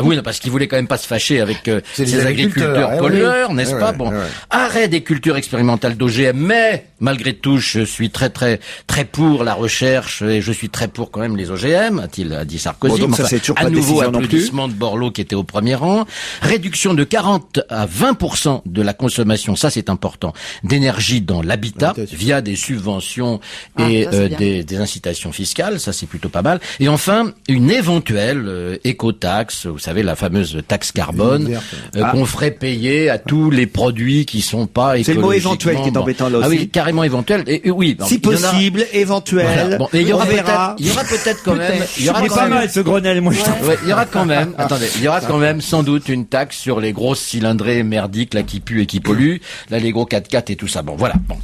Oui, non, parce qu'il voulait quand même pas se fâcher avec ces agriculteurs pollueurs, n'est-ce pas? Bon, arrêt des cultures expérimentales d'OGM, mais malgré tout, je suis très très très pour la recherche et je suis très pour quand même les OGM, a dit Sarkozy. Bon, donc ça, c'est toujours à pas nouveau décision non plus. applaudissement de Borloo qui était au premier rang. Réduction de 40 à 20% de la consommation, ça c'est important, d'énergie dans l'habitat via des subventions et des incitations fiscales, ça c'est plutôt pas mal. Et enfin, une éventuelle écotaxe, vous savez, la fameuse taxe carbone qu'on ferait payer à tous les produits qui sont pas écologiquement. C'est le mot éventuel qui est embêtant là aussi. Ah oui, carrément éventuel. Et oui, si possible, éventuel. Voilà. Bon, et il y aura peut-être quand même. Il y aura pas mal ce Grenelle, moi je trouve. Ouais, il y aura quand même. Attendez, il y aura quand même sans doute une taxe sur les grosses cylindrées merdiques là qui puent et qui polluent, là les gros 4x4 et tout ça. Bon, voilà. Bon.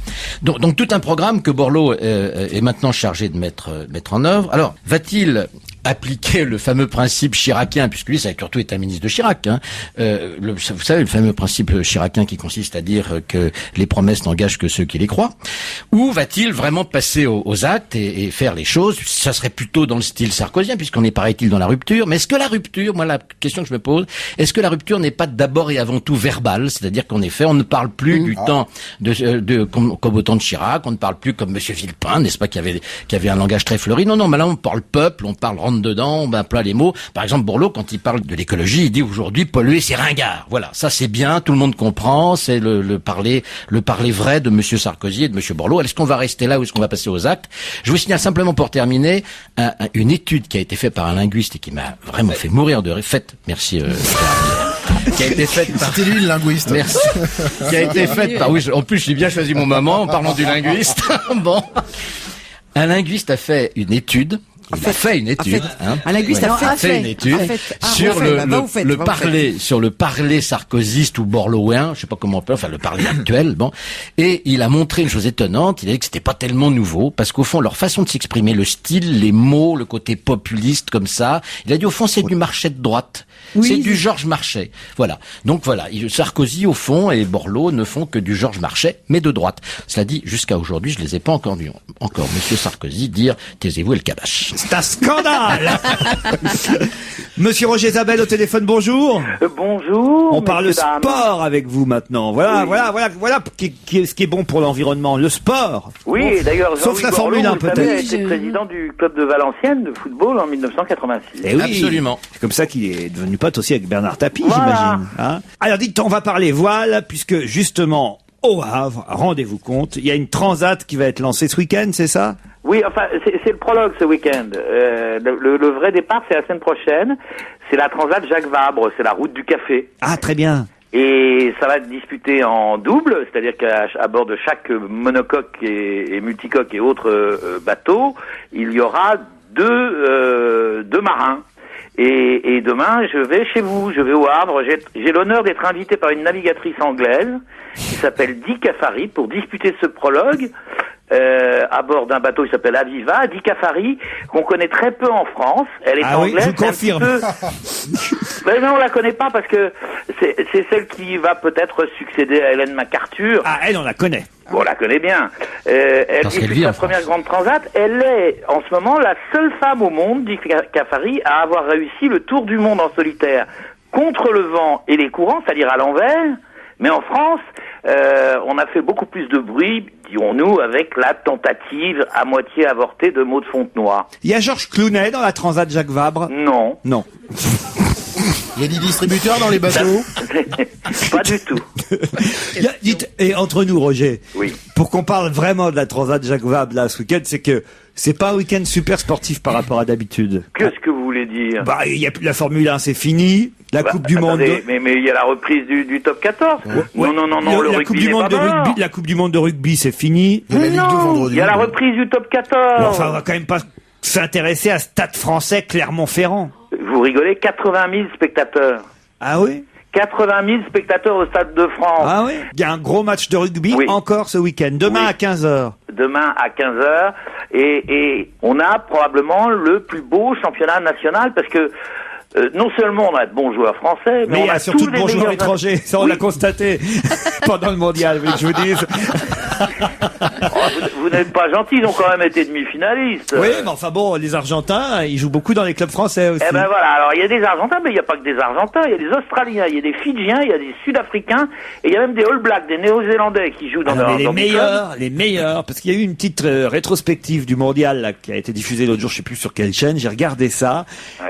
Donc tout un programme que Borloo est maintenant chargé de mettre en œuvre. Alors, va-t-il appliquer le fameux principe chiracien, puisque lui, ça a surtout été un ministre de Chirac, hein. Vous savez, le fameux principe chiracien qui consiste à dire que les promesses n'engagent que ceux qui les croient, ou va-t-il vraiment passer aux actes et faire les choses? Ça serait plutôt dans le style sarkozien, puisqu'on est, paraît-il, dans la rupture. Mais est-ce que la rupture, moi, la question que je me pose, est-ce que la rupture n'est pas d'abord et avant tout verbale? C'est-à-dire qu'en effet, on ne parle plus du temps comme au temps de Chirac, on ne parle plus comme Monsieur Villepin, n'est-ce pas, qui avait un langage très fleuri. Non, mais là, on parle peuple, on parle dedans, on emploie les mots. Par exemple, Borloo, quand il parle de l'écologie, il dit aujourd'hui polluer c'est ringard. Voilà, ça c'est bien, tout le monde comprend, c'est le parler vrai de Monsieur Sarkozy et de Monsieur Borloo. Est-ce qu'on va rester là ou est-ce qu'on va passer aux actes? Je vous signale simplement pour terminer une étude qui a été faite par un linguiste et qui m'a vraiment fait mourir de rire. Merci. Qui a été faite par... C'était lui le linguiste. Merci. Qui a été faite par... Oui, en plus j'ai bien choisi mon moment en parlant du linguiste. Bon. Un linguiste a fait une étude. Un linguiste a fait une étude sur le parler sarkozyste ou borlooien, je sais pas comment on peut, enfin le parler actuel, bon. Et il a montré une chose étonnante, il a dit que c'était pas tellement nouveau, parce qu'au fond, leur façon de s'exprimer, le style, les mots, le côté populiste comme ça, il a dit au fond, c'est du Marchais de droite. Oui, c'est du Georges Marchais. Voilà. Donc voilà, Sarkozy au fond et Borloo ne font que du Georges Marchais, mais de droite. Cela dit, jusqu'à aujourd'hui, je les ai pas encore Monsieur Sarkozy dire taisez-vous et le cabache. C'est un scandale. Monsieur Roger Isabelle au téléphone, bonjour. Bonjour. On parle dames. sport avec vous maintenant. Voilà ce qui est bon pour l'environnement, le sport. Oui, et d'ailleurs, Sauf Jean-Louis la Borloo, Formule 1 vous le savez, peut-être. a été président du club de Valenciennes de football en 1986. Eh oui, Absolument. C'est comme ça qu'il est devenu pote aussi avec Bernard Tapie, Voilà. j'imagine. Hein. Alors dites, on va parler voile, puisque justement, au Havre, rendez-vous compte, il y a une transat qui va être lancée ce week-end, c'est ça? Oui, enfin, c'est le prologue ce week-end. Le vrai départ, c'est la semaine prochaine. C'est la Transat Jacques Vabre, c'est la route du café. Ah, très bien. Et ça va être disputé en double, c'est-à-dire qu'à bord de chaque monocoque et multicoque et autres bateaux, il y aura deux marins. Et demain, je vais chez vous, je vais au Havre. J'ai l'honneur d'être invité par une navigatrice anglaise qui s'appelle Di Cafari pour disputer ce prologue à bord d'un bateau qui s'appelle Aviva. Di Cafari, qu'on connaît très peu en France. Elle est Ah oui, anglaise. je confirme. Mais non, on la connaît pas parce que c'est celle qui va peut-être succéder à Hélène MacArthur. Ah, elle, on la connaît. Bon, on la connaît bien. Elle Parce qu'elle dispute vit en sa première grande transat. Elle est, en ce moment, la seule femme au monde, dit Cafari, à avoir réussi le tour du monde en solitaire contre le vent et les courants, c'est-à-dire à l'envers. Mais en France, on a fait beaucoup plus de bruit, dirons-nous, avec la tentative à moitié avortée de Maud Fontenoy. Il y a Georges Clooney dans la transat Jacques Vabre. Non, Non. Il y a des distributeurs dans les bateaux. pas du tout. Dites, et entre nous, Roger, Oui. pour qu'on parle vraiment de la transat Jacques Vabre là ce week-end, c'est que c'est pas un week-end super sportif par rapport à d'habitude. Qu'est-ce que vous voulez dire? Bah, il y a plus la Formule 1, c'est fini. La Bah, Coupe du Monde. attendez, mais il y a la reprise du top 14. Ouais. Non, le la rugby Coupe du n'est Monde de pas mort. rugby, la Coupe du Monde de rugby, c'est fini. Il y a la Ligue 2 vendredi. Il y a la reprise du top 14. Bon, enfin, on va quand même pas s'intéresser à Stade Français Clermont-Ferrand. Vous rigolez, 80 000 spectateurs. Ah oui? 80 000 spectateurs au Stade de France. Ah oui? Il y a un gros match de rugby Oui. encore ce week-end. Demain Oui. à 15h. Demain à 15h. Et on a probablement le plus beau championnat national parce que non seulement on a de bons joueurs français, Mais on il y a surtout tous de les bons joueurs meilleurs- étrangers. Ça, on Oui. l'a constaté pendant le mondial, oui, que je vous dise. Oh, vous n'êtes pas gentil, ils ont quand même été demi-finalistes. Oui, mais enfin bon, les Argentins, ils jouent beaucoup dans les clubs français aussi. Eh ben voilà, alors il y a des Argentins, mais il n'y a pas que des Argentins, il y a des Australiens, il y a des Fidjiens, il y a des Sud-Africains, et il y a même des All Blacks, des Néo-Zélandais qui jouent dans Ah non, mais leur les meilleurs, parce qu'il y a eu une petite rétrospective du mondial là, qui a été diffusée l'autre jour, je sais plus sur quelle chaîne, j'ai regardé ça,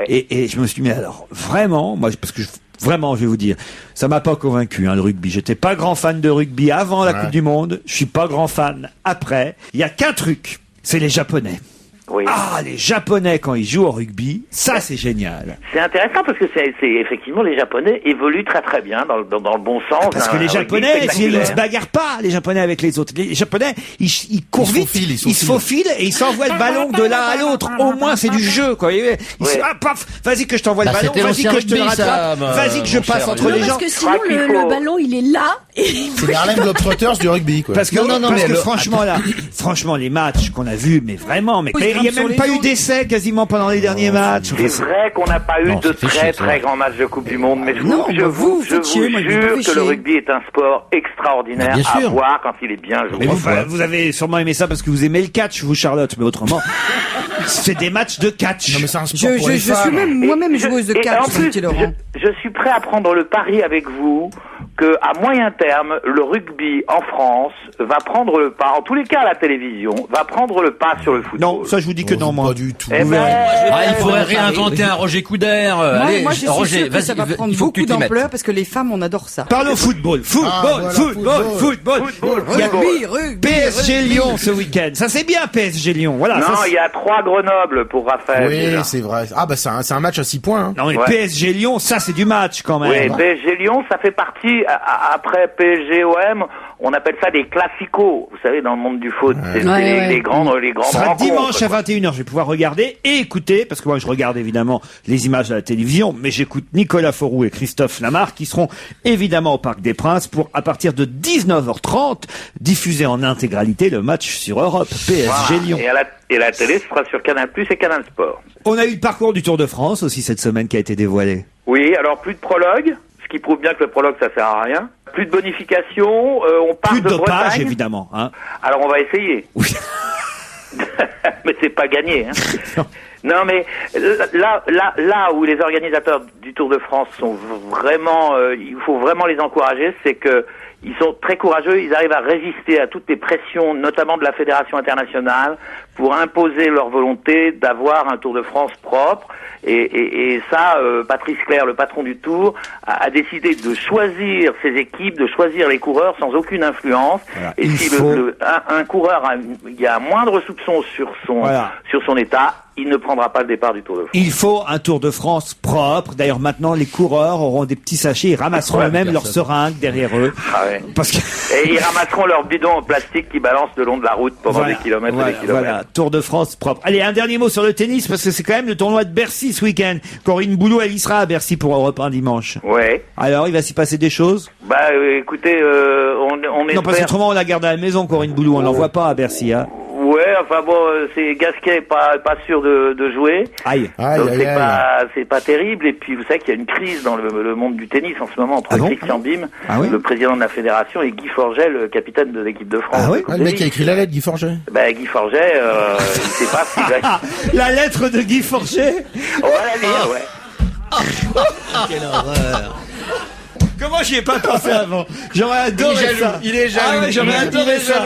Ouais. et je me suis dit, mais alors, vraiment, moi, parce que vraiment, je vais vous dire, ça m'a pas convaincu, hein, le rugby. J'étais pas grand fan de rugby avant la Coupe du Monde, je suis pas grand fan après. Il y a qu'un truc, c'est les Japonais. Oui. Ah, les Japonais, quand ils jouent au rugby, ça c'est génial. C'est intéressant parce que c'est effectivement les Japonais évoluent très très bien dans le bon sens. Parce que Un les rugby Japonais, ils spectaculaire. se bagarrent pas, les Japonais avec les autres. Les Japonais, ils courent se vite, faufilent, ils se faufilent et ils s'envoient le ballon de l'un à l'autre. Au moins, c'est du jeu, quoi. Ils se, Ouais. ah, paf, vas-y que je t'envoie le Bah, ballon, c'était vas-y que je te le l'ancien rattrape, rugby, ça, vas-y que je mon passe cher entre Non, les parce gens. que sinon, crois qu'il le faut- ballon, il est là. Et C'est les Harlem Globetrotters du rugby, quoi. Parce que, franchement, là, franchement, les matchs qu'on a vus, mais vraiment, mais il n'y a même pas eu d'essai quasiment pendant les derniers matchs. C'est vrai qu'on n'a pas eu Non, de ça fait très chier, très ça. grands matchs de Coupe du Monde, mais Non, je bah vous vous faites chier, moi, je vous jure fais que le chier. rugby est un sport extraordinaire Bah, bien à sûr. voir quand il est bien joué. Mais vous avez sûrement aimé ça parce que vous aimez le catch, vous, Charlotte, mais autrement, c'est des matchs de catch. Non, mais c'est un sport pour Je les suis femmes. même moi-même Et joueuse de et catch, en plus, petit Laurent. je suis prêt à prendre le pari avec vous que à moyen terme, le rugby en France va prendre le pas, en tous les cas à la télévision, va prendre le pas sur le football. Non, ça je vous dis que non, moi. Pas du tout. Eh ben, Ah, il faudrait réinventer un Roger Coudert. Allez, Moi, je suis Roger, sûre que ça va vas-y, prendre il faut que beaucoup tu t'y mettes. d'ampleur parce que les femmes, on adore ça. Parlons football. voilà, Football. Il y a Rugby, PSG Lyon ce week-end. Ça c'est bien PSG Lyon. Voilà. non, ça, il y a 3 Grenoble pour Raphaël. Oui, déjà. c'est vrai. Ah, bah, c'est un match à 6 points, hein. Non mais Ouais. PSG Lyon, ça c'est du match quand même. Oui, PSG Lyon, ça fait partie, après PSG OM, on appelle ça des classicos. Vous savez, dans le monde du foot, c'est Ouais. les grandes Ce sera rencontres. dimanche à quoi. 21h. Je vais pouvoir regarder et écouter, parce que moi je regarde évidemment les images à la télévision, mais j'écoute Nicolas Fauroux et Christophe Lamarre qui seront évidemment au Parc des Princes pour, à partir de 19h30, diffuser en intégralité le match sur Europe. PSG Voilà. Lyon. Et la télé, ce sera sur Canal+, et Canal Sport. On a eu le parcours du Tour de France aussi cette semaine qui a été dévoilé. Oui, alors plus de prologue, ce qui prouve bien que le prologue, ça sert à rien. Plus de bonification, on part Plus de de dopage Bretagne. évidemment. Hein. Alors on va essayer. Oui. Mais c'est pas gagné. Hein. Non, mais là où les organisateurs du Tour de France sont vraiment, il faut vraiment les encourager, c'est que ils sont très courageux, ils arrivent à résister à toutes les pressions, notamment de la Fédération internationale, pour imposer leur volonté d'avoir un Tour de France propre. Et ça, Patrice Clerc, le patron du Tour, a décidé de choisir ses équipes, de choisir les coureurs sans aucune influence. Voilà. Et si un coureur il y a un moindre soupçon sur son état, il ne prendra pas le départ du Tour de France. Il faut un Tour de France propre. D'ailleurs, maintenant, les coureurs auront des petits sachets. Ils ramasseront eux-mêmes leurs seringues derrière eux. Ah ouais. Et ils ramasseront leurs bidons en plastique qui balancent le long de la route pendant des kilomètres et des kilomètres. Voilà, Tour de France propre. Allez, un dernier mot sur le tennis, parce que c'est quand même le tournoi de Bercy ce week-end. Corinne Boulot, elle y sera à Bercy pour Europe 1 dimanche. Ouais. Alors, il va s'y passer des choses? Bah, écoutez, on espère... Non, parce qu'autrement, on la garde à la maison, Corinne Boulot. On l'envoie pas à Bercy, hein. Ouais, enfin bon, c'est Gasquet pas sûr de jouer. Aïe. Donc c'est pas terrible. Et puis vous savez qu'il y a une crise dans le monde du tennis en ce moment entre Christian Bim, le président de la fédération, et Guy Forget, le capitaine de l'équipe de France. Ah oui, le mec qui a écrit la lettre, Guy Forget. Bah Guy Forget, il sait pas s'il va... La lettre de Guy Forget. On va la lire, ouais. Quelle horreur. Comment j'y ai pas pensé avant? J'aurais adoré ça. Il est jaloux. Ah ouais, j'aurais adoré ça.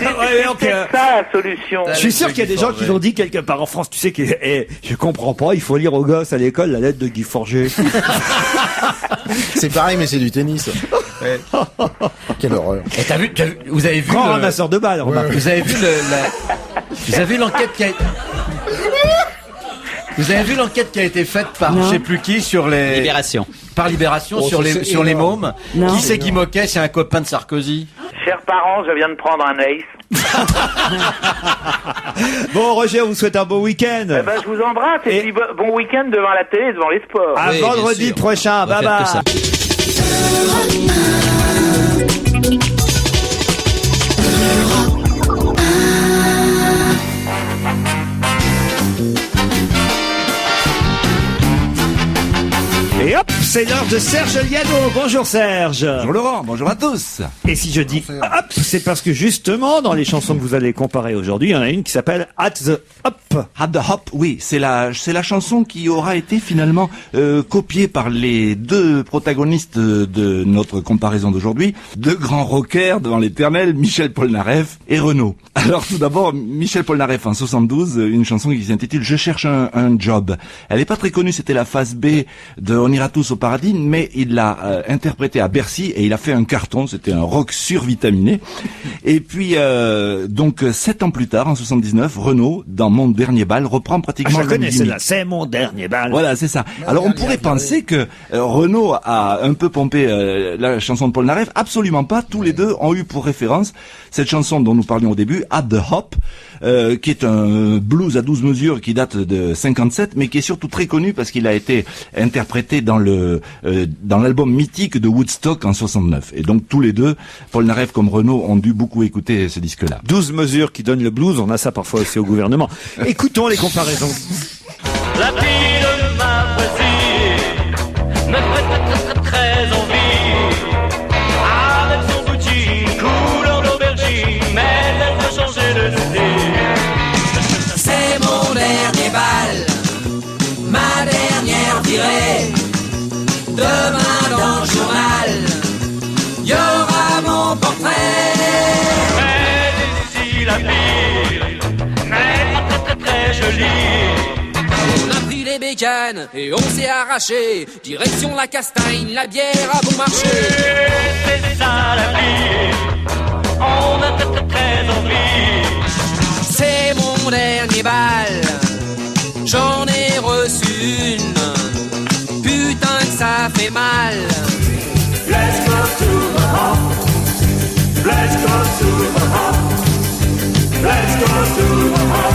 C'est ça la solution. Je suis sûr qu'il y a des gens qui l'ont dit quelque part en France. Tu sais que je comprends pas. Il faut lire aux gosses à l'école la lettre de Guy Forget. C'est pareil, mais c'est du tennis. Ouais. Quelle horreur. Et vous avez vu grand ramasseur de balles. Vous avez vu vous avez vu l'enquête qui a Vous avez vu l'enquête qui a été faite par je sais plus qui sur les Libération. Par Libération sur les mômes. Non. Qui c'est qui moquait? C'est un copain de Sarkozy. Chers parents, je viens de prendre un ace. Bon, Roger, on vous souhaite un bon week-end. Eh ben, je vous embrasse et puis bon week-end devant la télé et devant les sports. À vendredi prochain. Bye bye. Et hop, c'est l'heure de Serge Liado. Bonjour Serge. Bonjour Laurent, bonjour à tous. Et si je dis hop, c'est parce que justement, dans les chansons que vous allez comparer aujourd'hui, il y en a une qui s'appelle At the Hop. At the Hop, oui, c'est la chanson qui aura été finalement copiée par les deux protagonistes de notre comparaison d'aujourd'hui, deux grands rockers devant l'éternel, Michel Polnareff et Renaud. Alors tout d'abord, Michel Polnareff en 72, une chanson qui s'intitule Je cherche un job. Elle est pas très connue, c'était la phase B de On ira tous au paradis, mais il l'a interprété à Bercy et il a fait un carton, c'était un rock survitaminé. Et puis donc 7 ans plus tard, en 79, Renaud, dans Mon dernier bal, reprend pratiquement je connais celle-là, c'est Mon dernier bal. Voilà, c'est ça. Alors on pourrait penser que Renaud a un peu pompé la chanson de Polnareff, absolument pas. Tous les deux ont eu pour référence cette chanson dont nous parlions au début, At the Hop, qui est un blues à 12 mesures qui date de 57, mais qui est surtout très connu parce qu'il a été interprété dans l'album mythique de Woodstock en 69. Et donc tous les deux, Polnareff comme Renaud, ont dû beaucoup écouter ce disque-là. 12 mesures qui donnent le blues, on a ça parfois aussi au gouvernement. Écoutons les comparaisons. La fille de ma voisine me ferait très envie. Avec son boutique couleur d'aubergine, mais elle veut changer de style. C'est mon dernier bal, ma dernière virée. Demain dans le journal, y aura mon portrait. Mais ici la ville, mais très très très jolie. On a pris les bécanes et on s'est arraché. Direction la castagne, la bière à bon marché. C'est ça la vie, on a très très très envie. C'est mon dernier bal, j'en ai reçu une. Putain que ça fait mal. Let's go to the hop. Let's go to the hop. Let's go to the hop.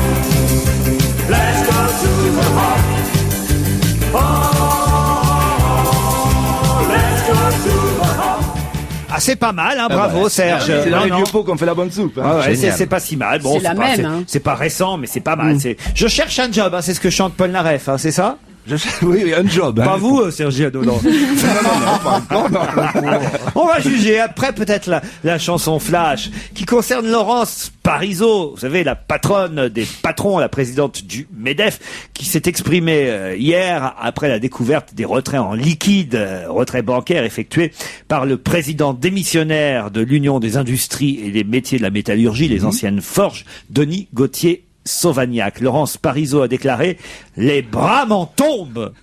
Let's go to the hop. Oh, let's go to the hop. Ah, c'est pas mal, hein, bravo Serge. C'est dans les vieux pots qu'on fait la bonne soupe. Hein. Ah ouais, c'est pas si mal. Bon, C'est la même, hein. C'est pas récent, mais c'est pas mal. Je cherche un job, hein, c'est ce que chante Polnareff, hein, c'est ça? Oui, un job. Pas vous, Sergi Adolan. On va juger après peut-être la chanson Flash qui concerne Laurence Parisot, vous savez, la patronne des patrons, la présidente du MEDEF, qui s'est exprimée hier après la découverte des retraits en liquide, retraits bancaires effectués par le président démissionnaire de l'Union des industries et des métiers de la métallurgie, les anciennes forges, Denis Gauthier-Sauvagnac. Laurence Parisot a déclaré « Les bras m'en tombent !»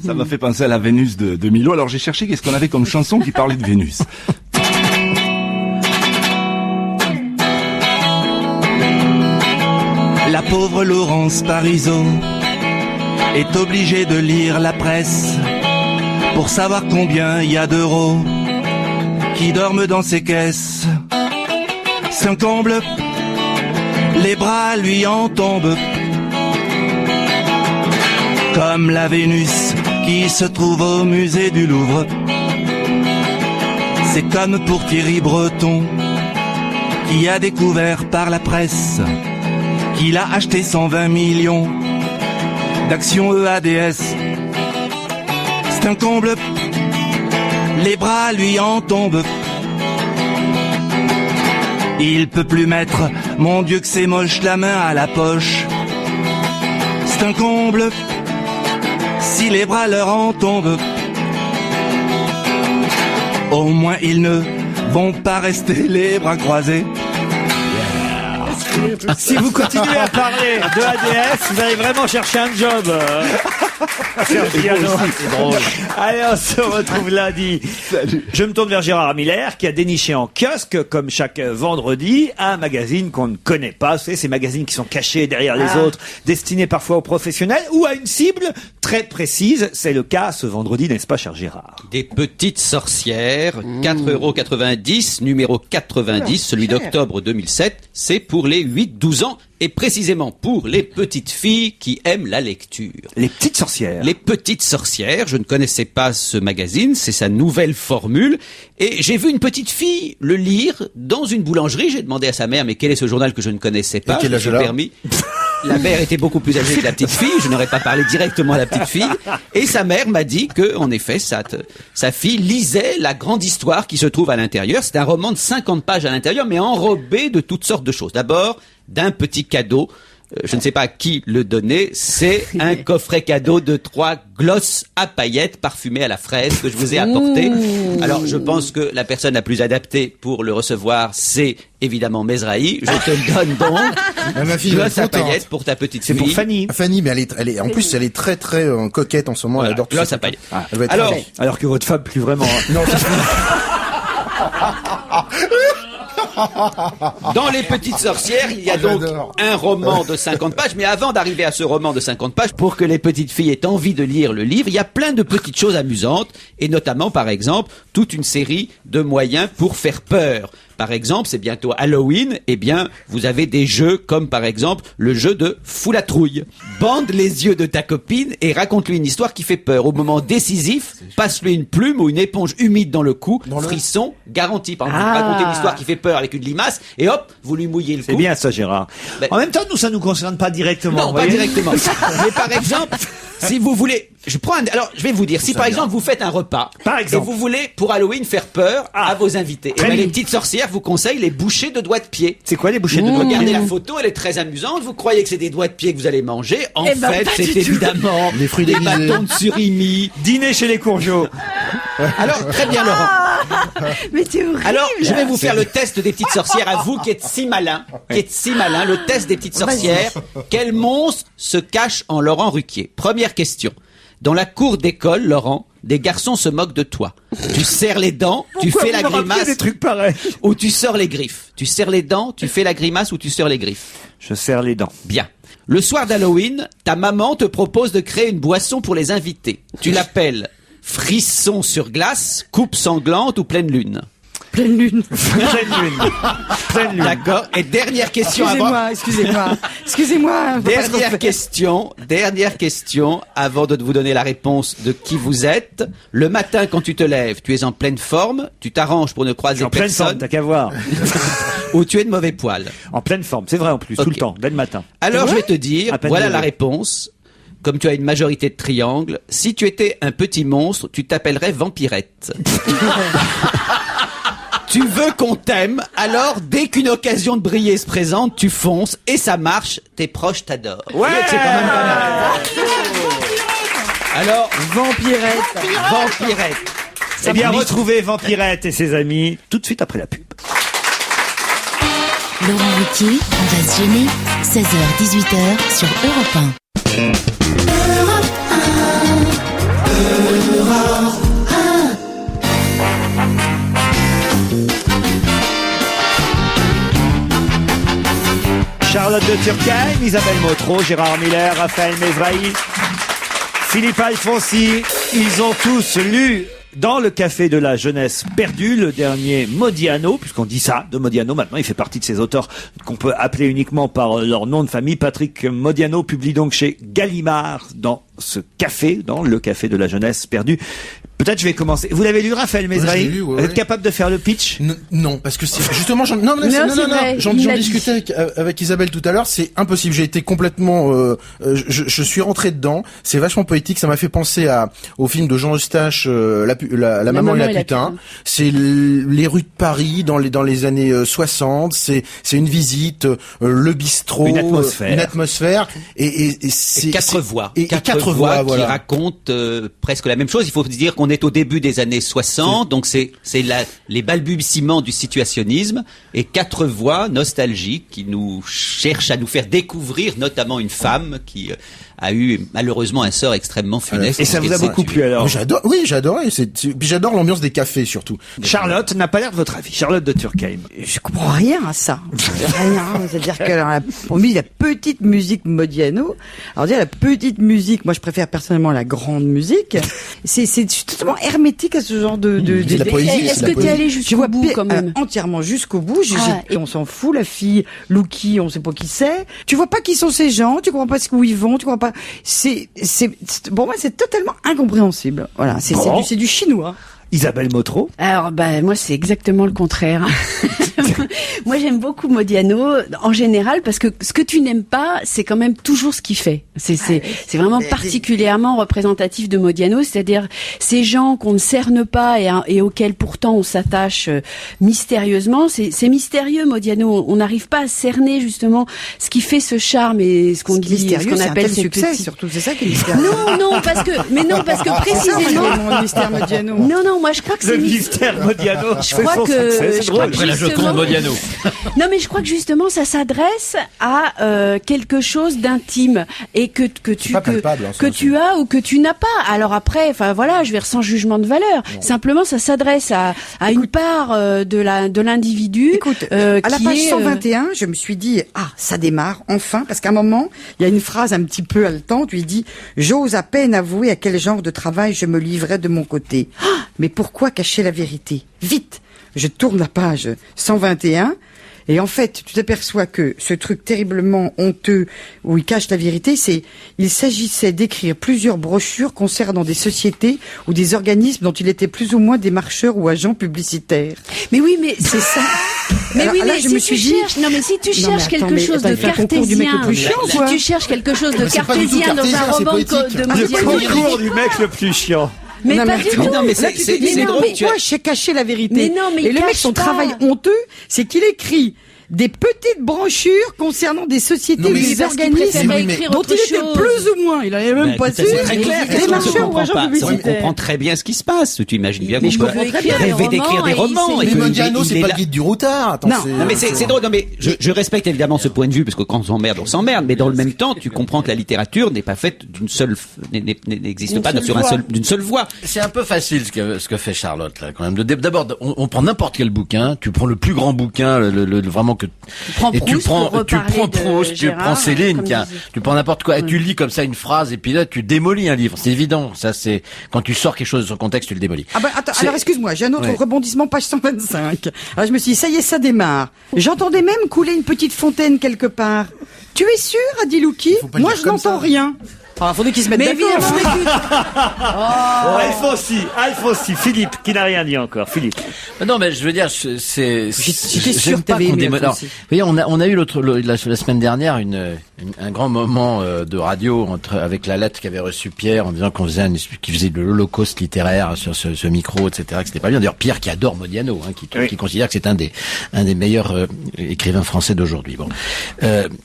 Ça m'a fait penser à la Vénus de Milo. Alors j'ai cherché qu'est-ce qu'on avait comme chanson qui parlait de Vénus. La pauvre Laurence Parisot est obligée de lire la presse pour savoir combien il y a d'euros qui dorment dans ses caisses. C'est un comble, les bras lui en tombent. Comme la Vénus qui se trouve au musée du Louvre. C'est comme pour Thierry Breton qui a découvert par la presse qu'il a acheté 120 millions d'actions EADS. C'est un comble, les bras lui en tombent. Il peut plus mettre, mon Dieu que c'est moche, la main à la poche. C'est un comble, si les bras leur en tombent. Au moins ils ne vont pas rester les bras croisés. Si vous continuez à parler de ADS, vous allez vraiment chercher un job. Sergi Adolan. C'est drôle. Allez, on se retrouve lundi. Je me tourne vers Gérard Miller qui a déniché en kiosque, comme chaque vendredi, un magazine qu'on ne connaît pas. Vous savez, ces magazines qui sont cachés derrière les autres, destinés parfois aux professionnels ou à une cible très précise. C'est le cas ce vendredi, n'est-ce pas, cher Gérard? Des petites sorcières, 4,90 €, numéro 90, celui d'octobre 2007. C'est pour les 8-12 ans et précisément pour les petites filles qui aiment la lecture. Les petites sorcières. Les petites sorcières, je ne connaissais pas ce magazine, c'est sa nouvelle formule. Et j'ai vu une petite fille le lire dans une boulangerie. J'ai demandé à sa mère, mais quel est ce journal que je ne connaissais pas? quel âge elle a permis. La mère était beaucoup plus âgée que la petite fille. Je n'aurais pas parlé directement à la petite fille. Et sa mère m'a dit que, en effet, sa fille lisait la grande histoire qui se trouve à l'intérieur. C'est un roman de 50 pages à l'intérieur, mais enrobé de toutes sortes de choses. D'abord, d'un petit cadeau. Je ne sais pas à qui le donner. C'est un coffret cadeau de 3 glosses à paillettes parfumées à la fraise que je vous ai apporté. Alors, je pense que la personne la plus adaptée pour le recevoir, c'est évidemment Mesrahi. Je te le donne donc. Ma fille Gloss à paillettes pour ta petite fille. C'est pour Fanny. Fanny, mais elle est, en plus, elle est très, très coquette en ce moment. Voilà, Elle adore tout gloss ça. à paillettes. Elle va être Alors, très- Alors que votre femme, plus vraiment. non, dans Les Petites Sorcières, il y a donc J'adore. un roman de 50 pages. Mais avant d'arriver à ce roman de 50 pages, pour que les petites filles aient envie de lire le livre, il y a plein de petites choses amusantes. Et notamment, par exemple, toute une série de moyens pour faire peur. Par exemple, c'est bientôt Halloween, eh bien, vous avez des jeux comme par exemple le jeu de Fou la trouille. Bande les yeux de ta copine et raconte-lui une histoire qui fait peur. Au moment décisif, passe-lui une plume ou une éponge humide dans le cou, frisson garanti. Par exemple, vous racontez une histoire qui fait peur avec une limace et hop, vous lui mouillez le cou. C'est bien ça, Gérard. Ben- En même temps, nous, ça nous concerne pas directement. Non, vous pas voyez. directement. Mais par exemple, si vous voulez, alors je vais vous dire, si par exemple vous faites un repas, Par exemple. et vous voulez pour Halloween faire peur à vos invités, et Très ben, bien. les petites sorcières vous conseillent les bouchées de doigts de pied. C'est quoi les bouchées de doigts de Regardez pied la photo, elle est très amusante. Vous croyez que c'est des doigts de pied que vous allez manger. En Eh ben, fait, pas c'est du tout. évidemment Les fruits des déguisés. bâtons de surimi. Dîner chez les Courgeaux. Alors, très bien, Laurent. Mais t'es horrible. Alors, je vais vous faire le test des petites sorcières. À vous qui êtes si malin, le test des petites sorcières. Quel monstre se cache en Laurent Ruquier? Première question. Dans la cour d'école, Laurent, des garçons se moquent de toi. Tu serres les dents, tu Pourquoi fais vous la me rappelez grimace, des trucs pareils. ou tu sors les griffes. Tu serres les dents, tu fais la grimace ou tu sors les griffes. Je serre les dents. Bien. Le soir d'Halloween, ta maman te propose de créer une boisson pour les invités. Tu l'appelles frisson sur glace, coupe sanglante ou pleine lune. Pleine lune. Pleine lune. Pleine lune. D'accord. Et dernière question avant. Excusez-moi. Faut pas se refaire. Dernière question avant de vous donner la réponse de qui vous êtes. Le matin, quand tu te lèves, tu es en pleine forme, tu t'arranges pour ne croiser En pleine forme, personne, t'as qu'à voir. ou tu es de mauvais poil. En pleine forme, c'est vrai en plus, tout Ok. le temps, dès le matin. Alors, je vais te dire, À peine voilà levé. la réponse. comme tu as une majorité de triangles, si tu étais un petit monstre, tu t'appellerais Vampirette. Tu veux qu'on t'aime, alors dès qu'une occasion de briller se présente, tu fonces et ça marche, tes proches t'adorent. Ouais, c'est quand même pas mal. Alors, Vampirette. Eh bien, retrouvez Vampirette et ses amis tout de suite après la pub. Laurent Ruquier, on va se gêner. 16h-18h sur Europe 1. Charlotte de Turckheim, Isabelle Motro, Gérard Miller, Raphaël Mesrahi, Philippe Alfonsi, ils ont tous lu dans le café de la jeunesse perdue, le dernier Modiano, puisqu'on dit ça de Modiano, maintenant il fait partie de ces auteurs qu'on peut appeler uniquement par leur nom de famille. Patrick Modiano publie donc chez Gallimard dans ce café, dans le café de la jeunesse perdue. Peut-être je vais commencer. Vous l'avez lu, Raphaël Mesrahi? Vous êtes capable de faire le pitch? Non, parce que c'est justement, j'en discutais avec Isabelle tout à l'heure. C'est impossible. J'ai été complètement, je suis rentré dedans. C'est vachement poétique. Ça m'a fait penser au film de Jean Eustache, la maman et la putain. C'est les rues de Paris dans les années 60. C'est une visite, le bistrot, une atmosphère, et c'est quatre voix. Et quatre voix qui racontent presque la même chose. Il faut se dire qu'on est au début des années 60, donc c'est les balbutiements du situationnisme, et quatre voix nostalgiques qui nous cherchent à nous faire découvrir notamment une femme qui a eu malheureusement un sort extrêmement funeste. Et ça vous a beaucoup plu alors? J'adore, oui, j'adore. Puis j'adore l'ambiance des cafés surtout. Charlotte n'a pas l'air de votre avis. Charlotte de Turckheim. Je comprends rien à ça. Rien. C'est-à-dire que pour moi, la petite musique Modiano. Alors dire la petite musique, moi je préfère personnellement la grande musique. C'est totalement hermétique à ce genre de la poésie. Est-ce que t'es allé jusqu'au bout quand même? Entièrement jusqu'au bout. On s'en fout. La fille Louki, on sait pas qui c'est. Tu vois pas qui sont ces gens. Tu comprends pas où ils vont. Tu comprends pas. Pour moi, c'est totalement incompréhensible. Voilà, c'est du chinois. Isabelle Motro. Alors, moi, c'est exactement le contraire. Moi, j'aime beaucoup Modiano, en général, parce que ce que tu n'aimes pas, c'est quand même toujours ce qu'il fait. C'est vraiment particulièrement représentatif de Modiano, c'est-à-dire ces gens qu'on ne cerne pas et auxquels pourtant on s'attache mystérieusement. C'est mystérieux, Modiano. On n'arrive pas à cerner, justement, ce qui fait ce charme et ce qu'on appelle ce succès, surtout. C'est ça qui est mystérieux. Non, parce que précisément, mystère Modiano. Non, moi, je crois que c'est le mystère Modiano. Je crois que après la Joconde Modiano. Non, mais je crois que justement ça s'adresse à quelque chose d'intime et que tu as ou que tu n'as pas. Alors après, enfin voilà, je vais sans jugement de valeur. Non. Simplement, ça s'adresse à une part de l'individu. Écoute, à la page 121, je me suis dit ça démarre enfin, parce qu'à un moment, il y a une phrase un petit peu haletante. Il dit j'ose à peine avouer à quel genre de travail je me livrais de mon côté. Mais pourquoi cacher la vérité? Vite! Je tourne la page 121 et en fait, tu t'aperçois que ce truc terriblement honteux où il cache la vérité, il s'agissait d'écrire plusieurs brochures concernant des sociétés ou des organismes dont il était plus ou moins démarcheur ou agent publicitaire. Mais oui, mais c'est ça. Mais alors, oui, là, mais je me suis dit, si tu cherches quelque chose de cartésien, si tu cherches quelque chose de cartésien dans un roman de Modiano, le concours du mec le plus chiant. Mais non, pas du tout. Non, mais c'est drôle. Pourquoi j'ai caché la vérité? Mais non, mais et le mec, son travail honteux, c'est qu'il écrit des petites brochures concernant des sociétés ou des organismes dont il était plus ou moins, il n'avait même pas su, des marcheurs ou agents publicitaires. On comprend très bien ce qui se passe. Tu imagines bien qu'on peut rêver d'écrire des romans. Mais Modiano, c'est pas le guide du routard. Non, mais c'est drôle. Non, mais je respecte évidemment ce point de vue, parce que quand on s'emmerde. Mais dans le même temps, tu comprends que la littérature n'est pas faite n'existe pas d'une seule voix. C'est un peu facile ce que fait Charlotte là, quand même. D'abord, on prend n'importe quel bouquin. Tu prends le plus grand bouquin, vraiment que tu prends Proust, tu prends Céline, tu prends n'importe quoi, et tu lis comme ça une phrase, et puis là tu démolis un livre. C'est évident, ça c'est quand tu sors quelque chose de son contexte, tu le démolis. Attends, alors excuse-moi, j'ai un autre rebondissement, page 125. Alors je me suis dit, ça y est, ça démarre. J'entendais même couler une petite fontaine quelque part. Tu es sûr, a dit Louki? Moi je n'entends rien. Faudrait qu'ils se mettent d'accord. Alfonsi, Philippe, qui n'a rien dit encore. Philippe. Non, mais je veux dire, j'étais sûr que t'avais aimé. Vous voyez, on a eu la semaine dernière un grand moment de radio avec la lettre qu'avait reçue Pierre en disant qu'il faisait de l'Holocauste littéraire sur ce micro, etc. Que c'était pas bien. D'ailleurs, Pierre qui adore Modiano, qui considère que c'est un des meilleurs écrivains français d'aujourd'hui. Bon,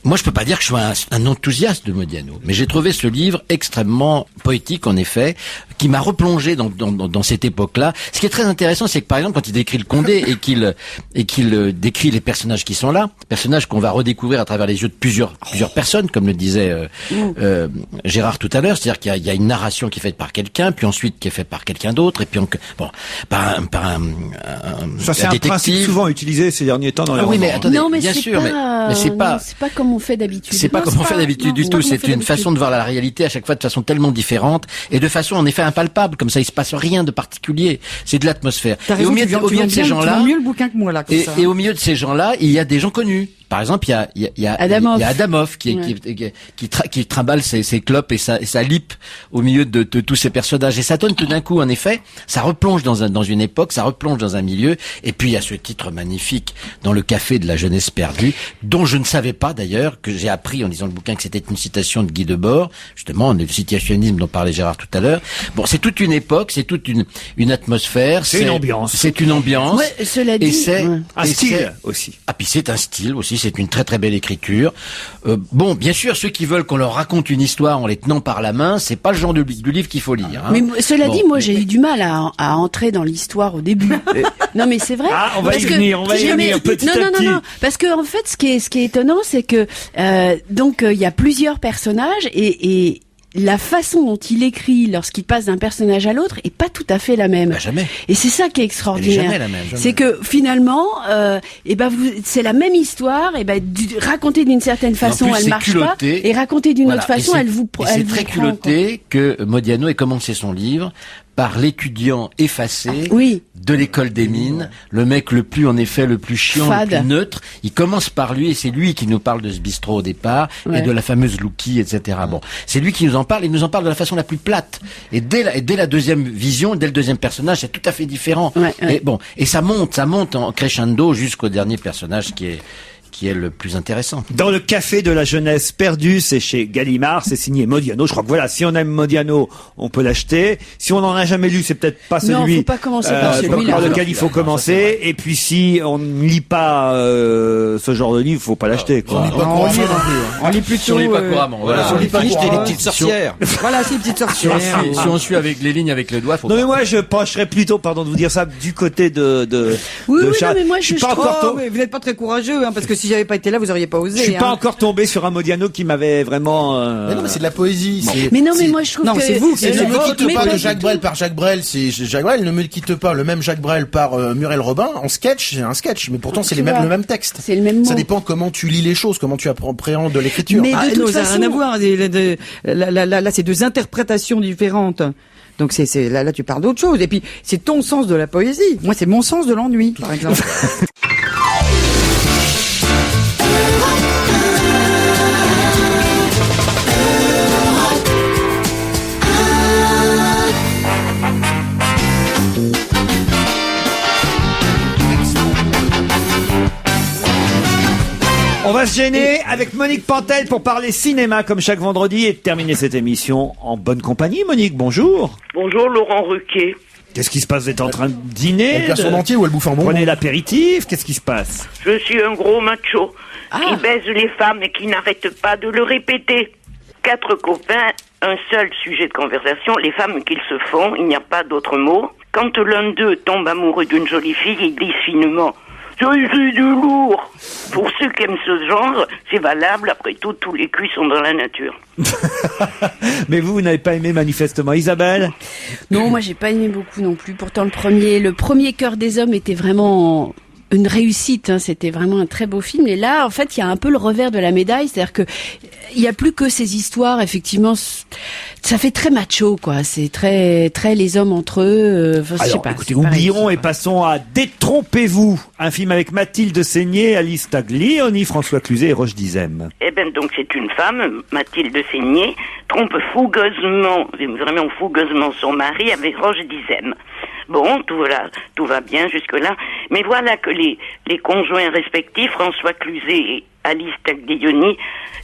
moi je peux pas dire que je sois un enthousiaste de Modiano, mais j'ai trouvé ce livre extrêmement poétique en effet, qui m'a replongé dans cette époque-là. Ce qui est très intéressant, c'est que par exemple quand il décrit le Condé et qu'il décrit les personnages qui sont là, personnages qu'on va redécouvrir à travers les yeux de plusieurs personnes, comme le disait Gérard tout à l'heure, c'est-à-dire qu'il y a une narration qui est faite par quelqu'un, puis ensuite qui est faite par quelqu'un d'autre, et puis par un ça c'est un principe souvent utilisé ces derniers temps dans les romans. Oui, mais attendez, non, mais bien sûr, mais c'est pas comme on fait d'habitude. C'est pas comme on fait d'habitude du tout. C'est une façon de voir la réalité à chaque fois de façon tellement différente et de façon en effet impalpable. Comme ça, il se passe rien de particulier. C'est de l'atmosphère. Et au milieu de ces gens-là, mieux le bouquin que moi là. Et au milieu de ces gens-là, il y a des gens connus. Par exemple, il y a Adamov qui trimballe ses clopes et sa lippe au milieu de tous ces personnages. Et ça donne tout d'un coup, en effet, ça replonge dans une époque, ça replonge dans un milieu. Et puis il y a ce titre magnifique dans le café de la jeunesse perdue, dont je ne savais pas d'ailleurs, que j'ai appris en lisant le bouquin que c'était une citation de Guy Debord, justement, le situationnisme dont parlait Gérard tout à l'heure. Bon, c'est toute une époque, c'est toute une atmosphère, c'est une ambiance. C'est une ambiance. Ouais, cela dit, et c'est un style aussi. Ah, puis c'est un style aussi. C'est une très très belle écriture. Bon, bien sûr, ceux qui veulent qu'on leur raconte une histoire en les tenant par la main, c'est pas le genre du livre qu'il faut lire. Hein. Mais cela dit, moi j'ai eu du mal à entrer dans l'histoire au début. Non, mais c'est vrai. Ah, on va y venir petit à petit. Non, parce que en fait, ce qui est étonnant, c'est que donc il y a plusieurs personnages et la façon dont il écrit lorsqu'il passe d'un personnage à l'autre est pas tout à fait la même. Bah, jamais. Et c'est ça qui est extraordinaire. Jamais la même. C'est que finalement, c'est la même histoire. Racontée d'une certaine façon, elle marche pas, et racontée d'une autre façon, elle vous prend. C'est très culotté que Modiano ait commencé son livre par l'étudiant effacé de l'école des mines, le mec le plus chiant, fade, le plus neutre. Il commence par lui et c'est lui qui nous parle de ce bistrot au départ et de la fameuse Louki, etc. Bon, c'est lui qui nous en parle. Il nous en parle de la façon la plus plate. Et dès la deuxième vision, dès le deuxième personnage, c'est tout à fait différent. Et bon, et ça monte en crescendo jusqu'au dernier personnage qui est le plus intéressant. Dans le café de la jeunesse perdue, c'est chez Gallimard, c'est signé Modiano. Je crois que voilà, si on aime Modiano, on peut l'acheter. Si on n'en a jamais lu, c'est peut-être pas celui non, faut pas commencer par celui-là. Par lequel il faut commencer. Et puis si on ne lit pas ce genre de livre, faut pas l'acheter. Quoi. On lit plutôt. On lit pas couramment. Voilà, on lit pas les petites sorcières. Voilà, c'est les petites sorcières. Si on suit avec les lignes avec le doigt, faut non, mais moi, je pencherais plutôt, pardon de vous dire ça, du côté de oui, non, mais moi, je suis pas encore mais vous n'êtes pas très courageux, hein, parce que si j'avais pas été là, vous auriez pas osé. Je suis pas encore tombé sur un Modiano qui m'avait vraiment. Mais non, mais c'est de la poésie. Mais non, mais moi je trouve que c'est vous. Ne me quitte pas de Jacques Brel par Jacques Brel. C'est Jacques Brel. Ne me quitte pas le même Jacques Brel par Muriel Robin. En sketch, c'est un sketch, mais pourtant c'est le même texte. C'est le même mot. Ça dépend comment tu lis les choses, comment tu appréhendes de l'écriture. Mais de toute façon, ça n'a rien à voir. Là, c'est deux interprétations différentes. Donc là, tu parles d'autre chose. Et puis, c'est ton sens de la poésie. Moi, c'est mon sens de l'ennui, par exemple. On va se gêner avec Monique Pantel pour parler cinéma comme chaque vendredi et terminer cette émission en bonne compagnie. Monique, bonjour. Bonjour Laurent Ruquier. Qu'est-ce qui se passe? Vous êtes en train de dîner? Elle perd son dentier ou elle bouffe un bonbon? Prenez l'apéritif, qu'est-ce qui se passe? Je suis un gros macho qui baise les femmes et qui n'arrête pas de le répéter. 4 copains, un seul sujet de conversation, les femmes qu'ils se font, il n'y a pas d'autre mot. Quand l'un d'eux tombe amoureux d'une jolie fille, il glisse finement: c'est du lourd. Pour ceux qui aiment ce genre, c'est valable. Après tout, tous les culs sont dans la nature. Mais vous n'avez pas aimé manifestement, Isabelle? Non, moi j'ai pas aimé beaucoup non plus. Pourtant le premier Cœur des hommes était vraiment une réussite, hein. C'était vraiment un très beau film. Et là, en fait, il y a un peu le revers de la médaille, c'est-à-dire que il y a plus que ces histoires. Effectivement, ça fait très macho, quoi. C'est très les hommes entre eux. Alors, je sais pas, écoutez, oublions et passons à Détrompez-vous, un film avec Mathilde Seigné, Alice Taglioni, François Cluzet et Roche Dizem. Eh ben, donc c'est une femme, Mathilde Seigné, trompe fougueusement son mari avec Roche Dizem. Bon, tout va bien jusque-là. Mais voilà que les conjoints respectifs, François Cluzet Alice Taglioni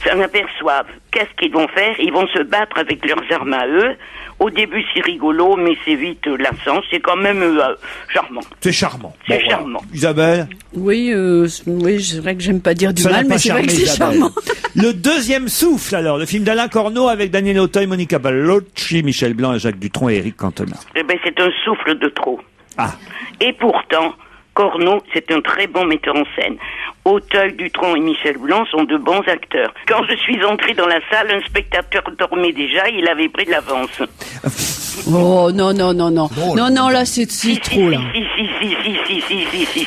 s'en aperçoivent. Qu'est-ce qu'ils vont faire? Ils vont se battre avec leurs armes à eux. Au début, c'est rigolo, mais c'est vite lassant. C'est quand même charmant. C'est charmant. C'est charmant. Isabelle? Oui, c'est vrai que j'aime pas dire du Ça n'a mal, pas mais c'est vrai que charmé c'est Isabelle. charmant. Le deuxième souffle, alors, le film d'Alain Corneau avec Daniel Auteuil, Monica Bellucci, Michel Blanc, Jacques Dutronc et Éric Cantona. Eh ben, c'est un souffle de trop. Ah. Et pourtant, Corneau, c'est un très bon metteur en scène. Auteuil, Dutronc et Michel Blanc sont de bons acteurs. Quand je suis entrée dans la salle, un spectateur dormait déjà, il avait pris de l'avance. Oh non là c'est trop là.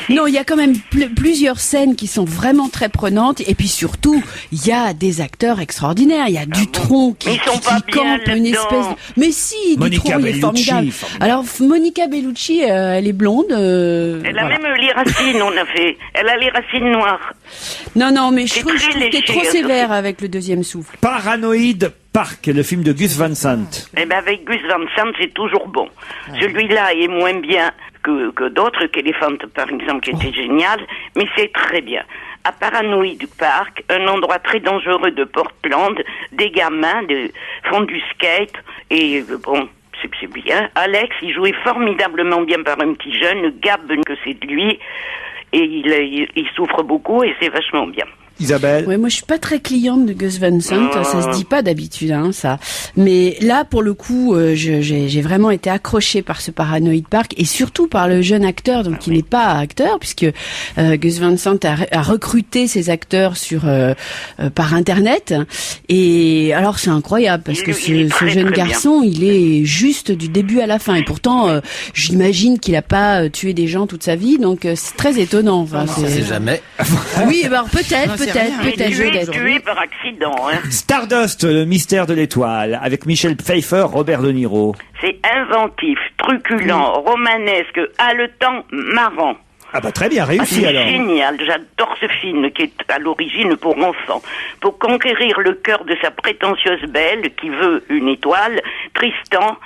Non, il y a quand même plusieurs scènes qui sont vraiment très prenantes et puis surtout il y a des acteurs extraordinaires. Il y a Dutronc qui campe une espèce. Mais si, Dutronc il est formidable. Alors Monica Bellucci, elle est blonde. Elle a même les racines, on a fait. Elle a les racines noires. Non, mais je trouve que t'es trop sévère avec le deuxième souffle. Paranoïde Park, le film de Gus Van Sant. Eh ben avec Gus Van Sant, c'est toujours bon. Celui-là est moins bien que d'autres, qu'Elephant par exemple, qui était génial, mais c'est très bien. À Paranoid Park, un endroit très dangereux de Portland, des gamins font du skate et bon. C'est bien. Alex, il jouait formidablement bien par un petit jeune, Gab que c'est de lui, et il souffre beaucoup et c'est vachement bien. Isabelle? Ouais, moi je suis pas très cliente de Gus Van Sant, ça se dit pas d'habitude, hein, ça. Mais là, pour le coup, j'ai vraiment été accrochée par ce Paranoid Park et surtout par le jeune acteur, donc qui n'est pas acteur, puisque Gus Van Sant a recruté ses acteurs par internet. Et alors c'est incroyable parce que ce jeune garçon, il est juste du début à la fin. Et pourtant, j'imagine qu'il a pas tué des gens toute sa vie, donc c'est très étonnant. Enfin, ça c'est jamais. Oui, alors peut-être. Tué par accident. Hein. Stardust, le mystère de l'étoile, avec Michel Pfeiffer, Robert De Niro. C'est inventif, truculent, romanesque, haletant, marrant. Ah bah très bien réussi alors. C'est génial, j'adore ce film qui est à l'origine pour enfants. Pour conquérir le cœur de sa prétentieuse belle qui veut une étoile, Tristan,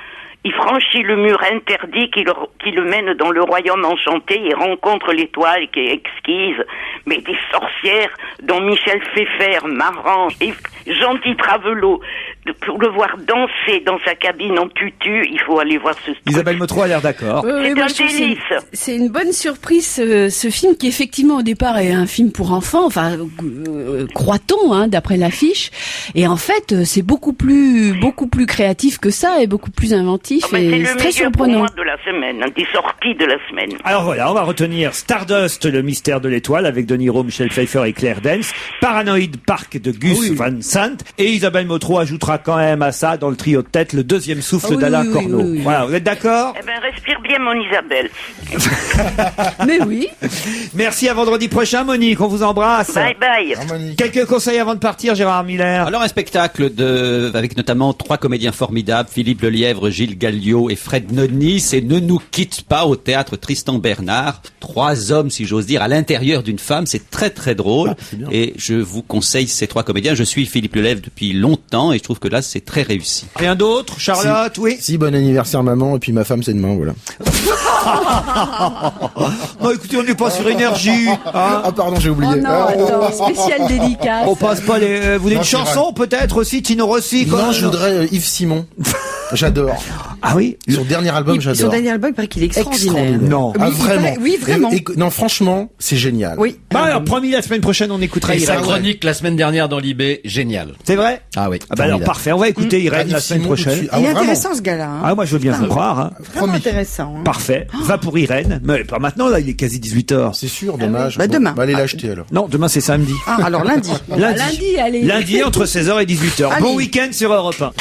il franchit le mur interdit qui le mène dans le royaume enchanté et rencontre l'étoile qui est exquise, mais des sorcières dont Michel Pfeiffer, marrant et gentil Travelo. Pour le voir danser dans sa cabine en tutu, il faut aller voir ce truc. Isabelle Motro a l'air d'accord. C'est un délice. C'est une bonne surprise ce film qui effectivement au départ est un film pour enfants, enfin croit-on hein, d'après l'affiche. Et en fait c'est beaucoup plus créatif que ça et beaucoup plus inventif et c'est très surprenant. C'est le meilleur de la semaine, des sorties de la semaine. Alors voilà, on va retenir Stardust, le mystère de l'étoile avec De Niro, Michel Pfeiffer et Claire Danes, Paranoid Park de Gus Van Sant et Isabelle Motro ajoutera quand même à ça dans le trio de tête le deuxième souffle d'Alain Corneau. Voilà, vous êtes d'accord? Eh ben respire bien mon Isabelle. Mais oui. Merci, à vendredi prochain Monique, on vous embrasse. Bye bye. Quelques conseils avant de partir, Gérard Miller? Alors un spectacle avec notamment 3 comédiens formidables, Philippe Lelièvre, Gilles Gallio et Fred Nonis, et Ne nous quitte pas au théâtre Tristan Bernard. 3 hommes, si j'ose dire, à l'intérieur d'une femme, c'est très très drôle. Et je vous conseille ces 3 comédiens. Je suis Philippe Lelièvre depuis longtemps et je trouve que là c'est très réussi. Rien d'autre, Charlotte? Oui. Si, bon anniversaire maman, et puis ma femme c'est demain, voilà. Bon, écoutez, on n'est pas sur énergie. Hein. Ah pardon, j'ai oublié. Oh non, attends, spécial dédicace. On passe pas les. Vous voulez une chanson peut-être aussi, Tino Rossi? Non, je voudrais Yves Simon. J'adore. Ah oui? Son dernier album, j'adore. Son dernier album, il paraît qu'il est extraordinaire. Non. Ah, vraiment. Oui, vraiment. Non, franchement, c'est génial. Oui. Bah alors, promis, la semaine prochaine, on écoutera Et sa Irène. chronique la semaine dernière dans l'IB, génial. C'est vrai? Ah oui. Ah bah alors, parfait. On va écouter Irène la semaine prochaine. Il est intéressant ce gars-là. Hein. Ah, moi, je veux bien vous croire. Hein. Vraiment intéressant. Hein. Parfait. Va pour Irène. Mais pas maintenant, là, il est quasi 18h. C'est sûr, dommage. Bah, demain. Bah, allez l'acheter alors. Non, demain, c'est samedi. Ah, alors lundi. Lundi, allez. Lundi, entre 16h et 18h. Allez. Bon week-end sur Europe 1.